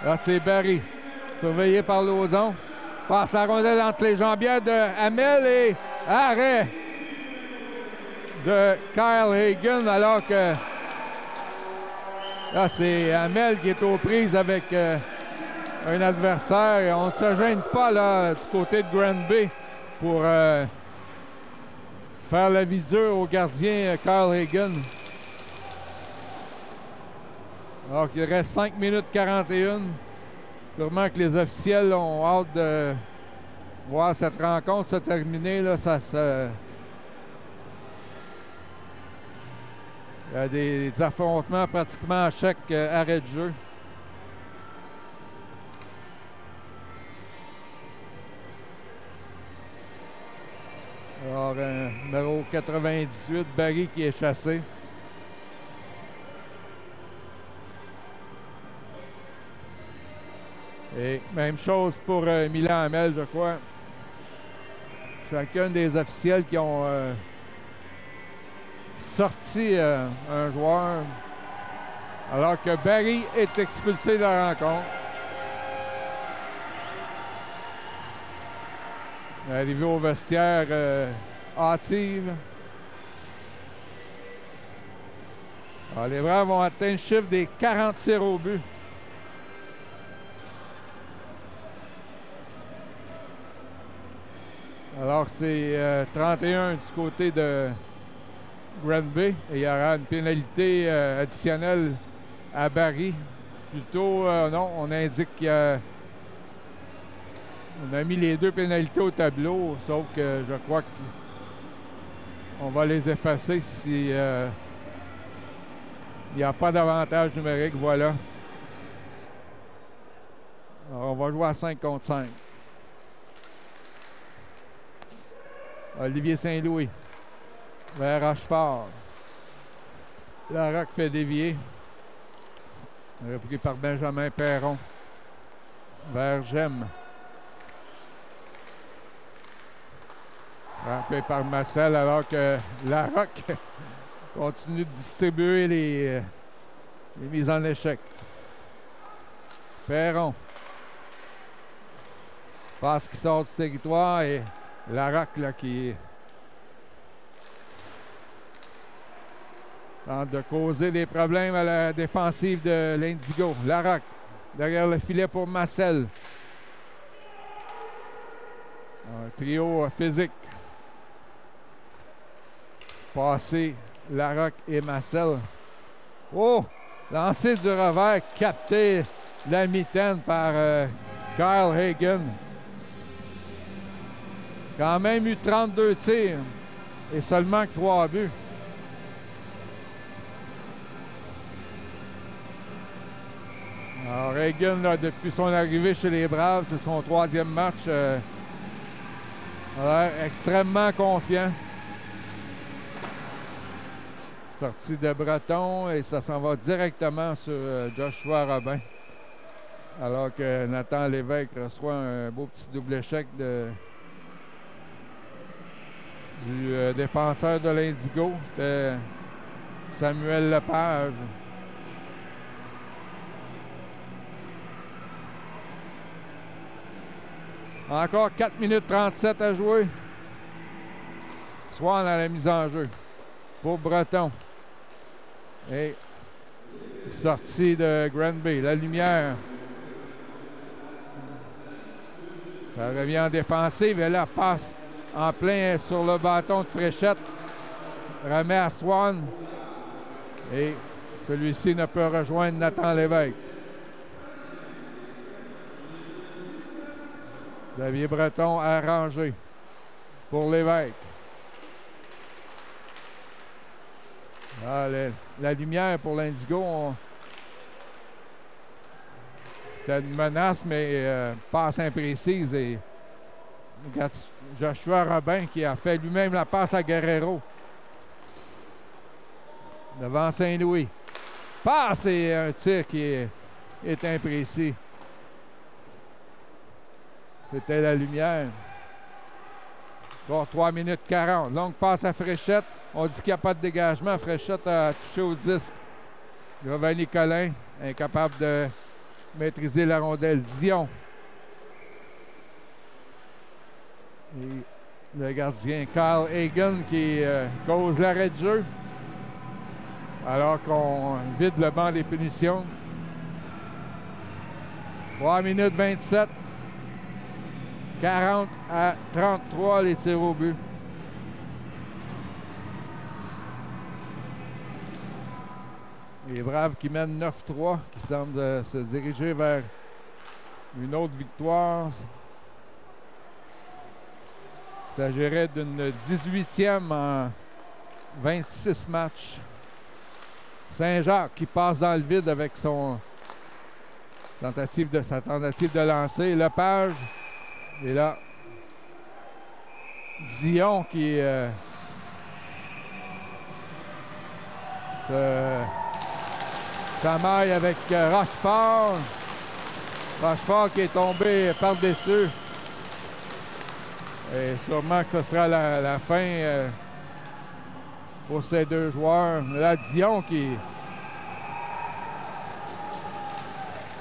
Là, c'est Barry, surveillé par Lauzon. Passe la rondelle entre les jambières de Hamel et arrêt de Kyle Hagan, alors que là, c'est Hamel qui est aux prises avec un adversaire. Et on ne se gêne pas là, du côté de Granby pour faire la visure au gardien Kyle Hagan. Alors qu'il reste 5 minutes 41. Sûrement que les officiels ont hâte de voir cette rencontre se terminer. Là, il y a des affrontements pratiquement à chaque arrêt de jeu. Alors, numéro 98, Barry qui est chassé. Et même chose pour Milan Hamel, je crois. Chacun des officiels qui ont sorti un joueur, alors que Barry est expulsé de la rencontre. Arrivé au vestiaire hâtive. Alors, les Braves vont atteindre le chiffre des 40 tirs au but. Alors, c'est 31 du côté de Granby. Et il y aura une pénalité additionnelle à Barry. Plutôt, non, on indique qu'il y a... On a mis les deux pénalités au tableau, sauf que je crois qu'on va les effacer si il n'y a pas d'avantage numérique. Voilà. Alors, on va jouer à 5 contre 5. Olivier Saint-Louis vers Rochefort. Larocque fait dévier. Repris par Benjamin Perron vers Gemme. Rappelé par Marcel, alors que Larocque continue de distribuer les mises en échec. Perron. Passe qui sort du territoire et Larocque là, qui tente de causer des problèmes à la défensive de l'Indigo. Larocque derrière le filet pour Marcel. Un trio physique. Passé Larocque et Marcel. Oh! Lancé du revers, capté la mitaine par Kyle Hagan. Quand même eu 32 tirs et seulement que 3 buts. Alors Hagan, là, depuis son arrivée chez les Braves, c'est son 3e match. A l'air extrêmement confiant. Sortie de Breton et ça s'en va directement sur Joshua Robin. Alors que Nathan Lévesque reçoit un beau petit double échec du défenseur de l'Indigo. C'était Samuel Lepage. Encore 4 minutes 37 à jouer. Swan à la mise en jeu pour Breton. Et sortie de Granby. La lumière. Ça revient en défensive. Et là, passe en plein sur le bâton de Fréchette. Remet à Swan. Et celui-ci ne peut rejoindre Nathan Lévesque. Xavier Breton arrangé pour Lévesque. Ah, la lumière pour l'Indigo, c'était une menace, mais passe imprécise. Et Joshua Robin qui a fait lui-même la passe à Guerrero. Devant Saint-Louis. Passe et un tir qui est imprécis. C'était la lumière. Bon, 3 minutes 40. Longue passe à Fréchette. On dit qu'il n'y a pas de dégagement. Fréchette a touché au disque. Giovanni Collin, incapable de maîtriser la rondelle. Dion. Et le gardien Carl Hagen qui cause l'arrêt de jeu. Alors qu'on vide le banc des punitions. 3 minutes 27. 40 à 33 les tirs au but. Les Braves qui mènent 9-3, qui semblent se diriger vers une autre victoire. Il s'agirait d'une 18e en 26 matchs. Saint-Jacques qui passe dans le vide avec sa tentative de lancer. Lepage. Et là, Dion qui se chamaille avec Rochefort. Rochefort qui est tombé par-dessus. Et sûrement que ce sera la fin pour ces deux joueurs. Là, Dion qui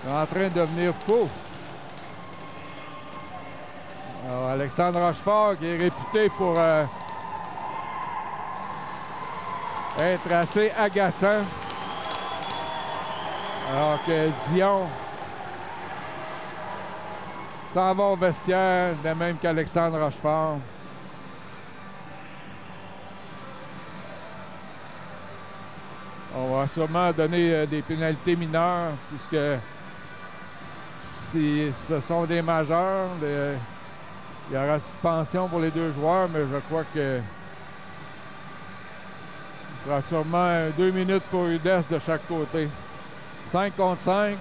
est en train de devenir fou. Alors, Alexandre Rochefort qui est réputé pour être assez agaçant. Alors que Dion s'en va au vestiaire, de même qu'Alexandre Rochefort. On va sûrement donner des pénalités mineures, puisque si ce sont des majeurs, il y aura suspension pour les deux joueurs, mais je crois que ce sera sûrement 2 minutes pour UDES de chaque côté. 5 contre 5.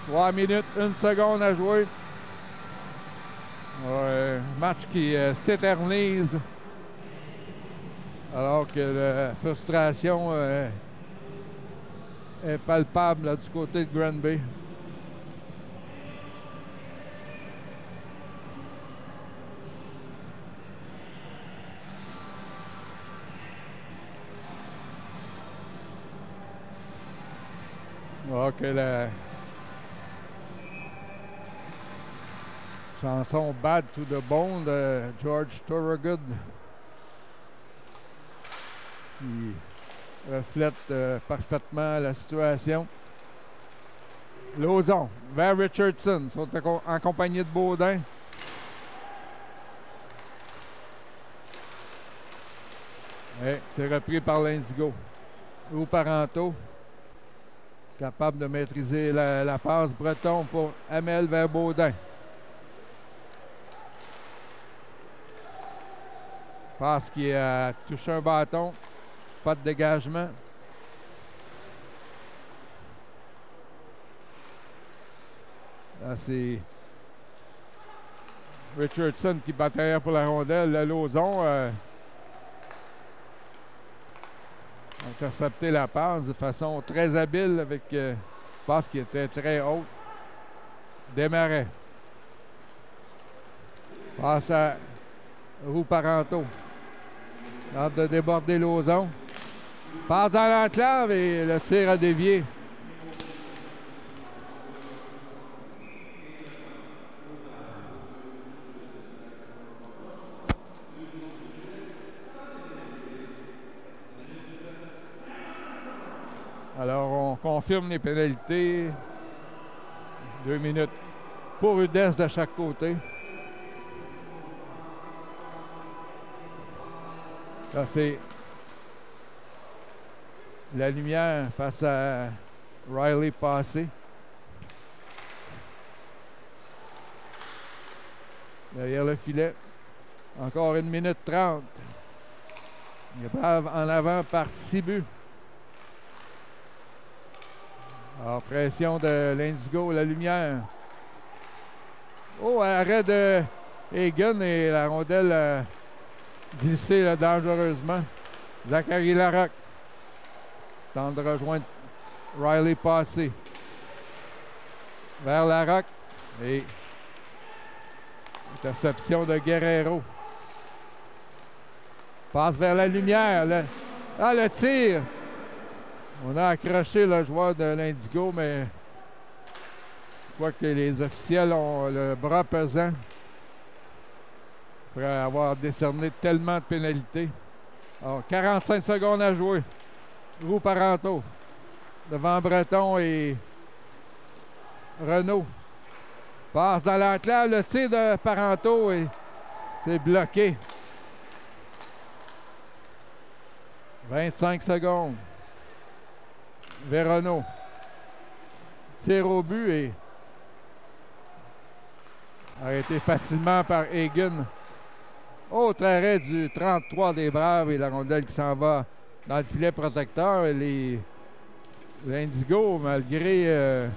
« 3 minutes, 1 seconde à jouer. » Match qui s'éternise. Alors que la frustration est palpable là, du côté de Granby. Ok, la chanson Bad to the Bone de George Thorogood qui reflète parfaitement la situation. Lauzon vers Richardson, sont en compagnie de Baudin. Et c'est repris par l'Indigo. Ou Parenteau, capable de maîtriser la passe. Breton pour Amel vers Baudin. Passe qui a touché un bâton. Pas de dégagement. Là, c'est Richardson qui bataille pour la rondelle. Le Lauzon intercepté la passe de façon très habile avec passe qui était très haute. Desmarais. Passe à Roux-Parenteau. Tente de déborder Lauzon. Passe dans l'enclave et le tir a dévié. Alors, on confirme les pénalités. 2 minutes pour Rudesse de chaque côté. Là, c'est la lumière face à Riley passé. Derrière le filet. Encore 1 minute 30. Les Braves en avant par 6 buts. Alors, pression de l'Indigo, la lumière. Oh, arrêt de Hagen et la rondelle a glissé là, dangereusement. Zachary Larocque tente de rejoindre Riley passé. Vers Larocque et interception de Guerrero. Passe vers la lumière. Le tir! On a accroché le joueur de l'Indigo, mais je crois que les officiels ont le bras pesant après avoir décerné tellement de pénalités. Alors, 45 secondes à jouer. Roux-Parenteau devant Breton et Renaud. Passe dans l'enclave, le tir de Parenteau et c'est bloqué. 25 secondes. Véronneau. Tire au but et arrêté facilement par Hagen. Autre arrêt du 33 des Braves et la rondelle qui s'en va dans le filet protecteur. L'Indigo, malgré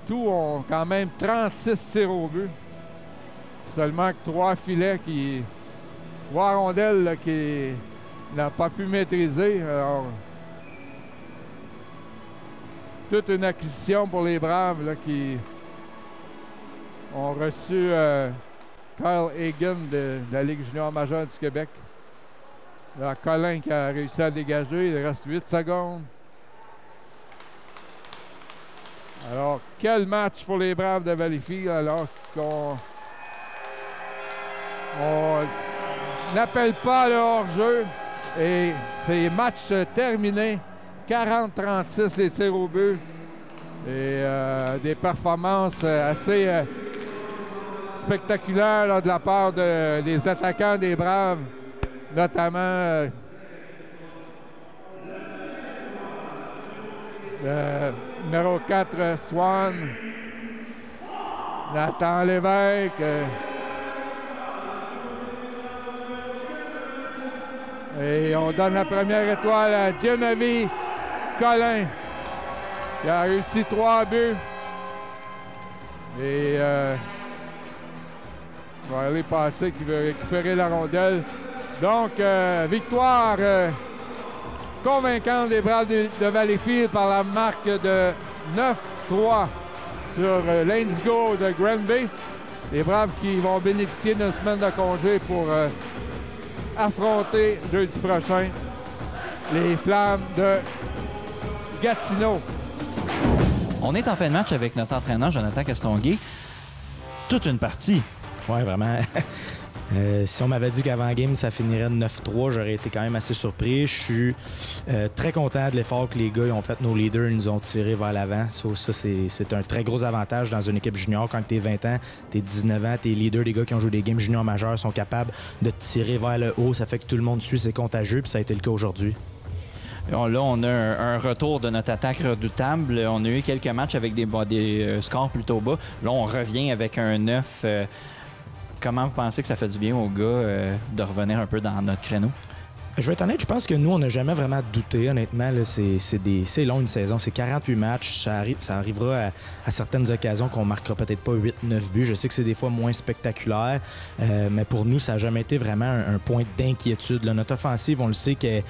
tout, ont quand même 36 tirs au but. Seulement que 3 filets qui... 3 rondelles là, qui n'a pas pu maîtriser. Alors, toute une acquisition pour les Braves là, qui ont reçu Kyle Hagen de la Ligue junior majeure du Québec. Là, Colin qui a réussi à dégager. Il reste 8 secondes. Alors, quel match pour les Braves de Valleyfield alors qu'on n'appelle pas le hors-jeu. Et c'est match terminé. 40-36 les tirs au but. Et des performances assez spectaculaires là, de la part des attaquants des Braves, notamment le numéro 4, Swan, Nathan Lévesque. Et on donne la première étoile à Genevieve Colin, qui a réussi 3 buts. Et Riley Passé qui veut récupérer la rondelle. Donc, victoire convaincante des Braves de Valleyfield par la marque de 9-3 sur l'Indigo de Granby. Les Braves qui vont bénéficier d'une semaine de congé pour affronter jeudi prochain les Flammes de Gatineau. On est en fin de match avec notre entraîneur Jonathan Castonguay. Toute une partie. Oui, vraiment. Si on m'avait dit qu'avant game, ça finirait de 9-3, j'aurais été quand même assez surpris. Je suis très content de l'effort que les gars ont fait. Nos leaders nous ont tirés vers l'avant. Ça, c'est un très gros avantage dans une équipe junior. Quand tu es 20 ans, tu es 19 ans, tes leaders, des gars qui ont joué des games juniors majeurs, sont capables de te tirer vers le haut. Ça fait que tout le monde suit, c'est contagieux, puis ça a été le cas aujourd'hui. Là, on a un retour de notre attaque redoutable. On a eu quelques matchs avec des scores plutôt bas. Là, on revient avec un 9. Comment vous pensez que ça fait du bien aux gars de revenir un peu dans notre créneau? Je vais être honnête, je pense que nous, on n'a jamais vraiment douté, honnêtement. C'est long une saison, c'est 48 matchs. Ça arrivera à certaines occasions qu'on marquera peut-être pas 8-9 buts. Je sais que c'est des fois moins spectaculaire, mais pour nous, ça n'a jamais été vraiment un point d'inquiétude. Notre offensive, on le sait qu'elle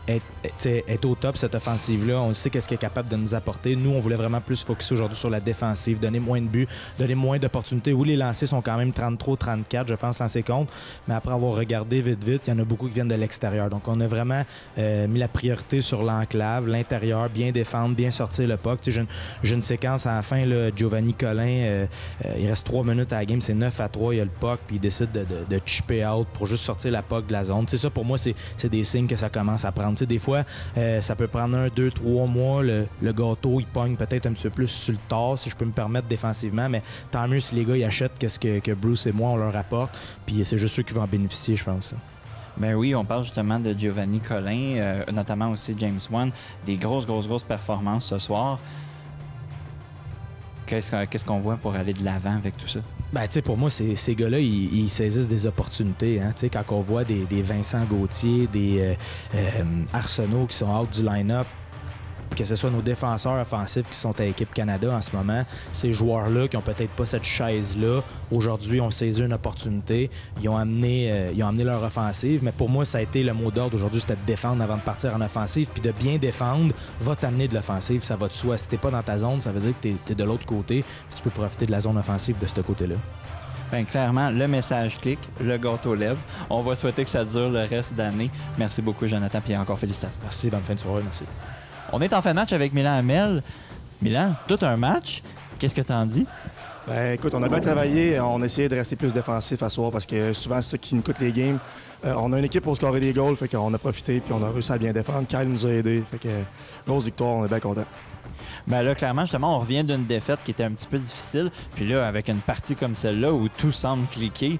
être au top, cette offensive-là. On sait qu'est-ce qu'elle est capable de nous apporter. Nous, on voulait vraiment plus focusser aujourd'hui sur la défensive, donner moins de buts, donner moins d'opportunités. Oui, les lancers sont quand même 33-34, je pense, lancés contre, mais après avoir regardé vite, il y en a beaucoup qui viennent de l'extérieur. Donc, on a vraiment mis la priorité sur l'enclave, l'intérieur, bien défendre, bien sortir le puck. J'ai une séquence à la fin, là, Giovanni Collin, il reste 3 minutes à la game, c'est 9-3, il y a le puck, puis il décide de chipper out pour juste sortir la puck de la zone. Ça, pour moi, c'est des signes que ça commence à prendre. Des fois, ça peut prendre 1, 2, 3 mois. Le gâteau, il pogne peut-être un petit peu plus sur le tard, si je peux me permettre défensivement, mais tant mieux si les gars ils achètent qu'est-ce que Bruce et moi, on leur apporte, puis c'est juste ceux qui vont en bénéficier, je pense. Ben oui, on parle justement de Giovanni Collin, notamment aussi James Wan, des grosses performances ce soir. Qu'est-ce qu'on voit pour aller de l'avant avec tout ça? Ben, pour moi, ces gars-là, ils saisissent des opportunités. Hein? Quand on voit des Vincent Gauthier, des Arsenault qui sont out du line-up, que ce soit nos défenseurs offensifs qui sont à Équipe Canada en ce moment, ces joueurs-là qui n'ont peut-être pas cette chaise-là, aujourd'hui, ont saisi une opportunité. Ils ont amené leur offensive. Mais pour moi, ça a été le mot d'ordre aujourd'hui, c'était de défendre avant de partir en offensive. Puis de bien défendre va t'amener de l'offensive. Ça va de soi. Si t'es pas dans ta zone, ça veut dire que tu es de l'autre côté. Puis tu peux profiter de la zone offensive de ce côté-là. Bien, clairement, le message clique, le gâteau lève. On va souhaiter que ça dure le reste d'année. Merci beaucoup, Jonathan, puis encore félicitations. Merci, bonne fin de soirée, merci. On est en fin de match avec Milan Hamel. Milan, tout un match. Qu'est-ce que t'en dis? Ben, écoute, on a bien travaillé. On a essayé de rester plus défensif à soir parce que souvent, c'est ça qui nous coûte les games. On a une équipe pour scorer des goals, fait qu'on a profité puis on a réussi à bien défendre. Kyle nous a aidés, fait que grosse victoire, on est bien contents. Ben là, clairement, justement, on revient d'une défaite qui était un petit peu difficile. Puis là, avec une partie comme celle-là où tout semble cliquer,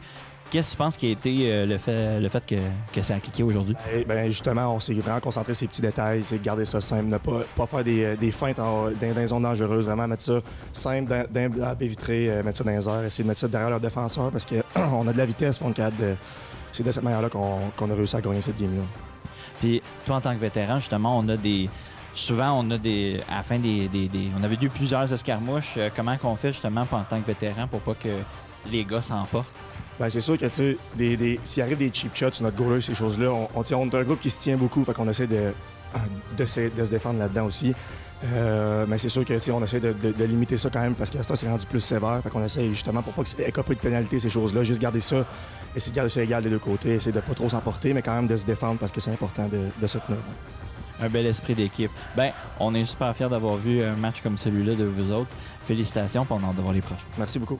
qu'est-ce que tu penses qui a été le fait que ça a cliqué aujourd'hui? Ben justement, on s'est vraiment concentré sur ces petits détails, garder ça simple, ne pas faire des feintes dans les zones dangereuses, vraiment mettre ça simple, dans la baie vitrée, mettre ça dans les airs, essayer de mettre ça derrière leur défenseur parce qu'on a de la vitesse, on est capable de... C'est de cette manière-là qu'on a réussi à gagner cette game-là. Puis toi, en tant que vétéran, justement, souvent, on a à la fin on avait eu plusieurs escarmouches. Comment qu'on fait justement en tant que vétéran pour pas que les gars s'emportent? Ben, c'est sûr que s'il arrive des cheap shots sur notre goaler, ces choses-là, on est un groupe qui se tient beaucoup, fait qu'on essaie de se défendre là-dedans aussi. Mais c'est sûr que on essaie de limiter ça quand même parce que ça c'est rendu plus sévère. Fait qu'on essaie justement pour pas qu'il y ait pas de pénalité, ces choses-là, juste garder ça, essayer de garder ça égal des deux côtés, essayer de pas trop s'emporter, mais quand même de se défendre parce que c'est important de se tenir. Un bel esprit d'équipe. Ben, on est super fiers d'avoir vu un match comme celui-là de vous autres. Félicitations, puis on a hâte de voir les prochains. Merci beaucoup.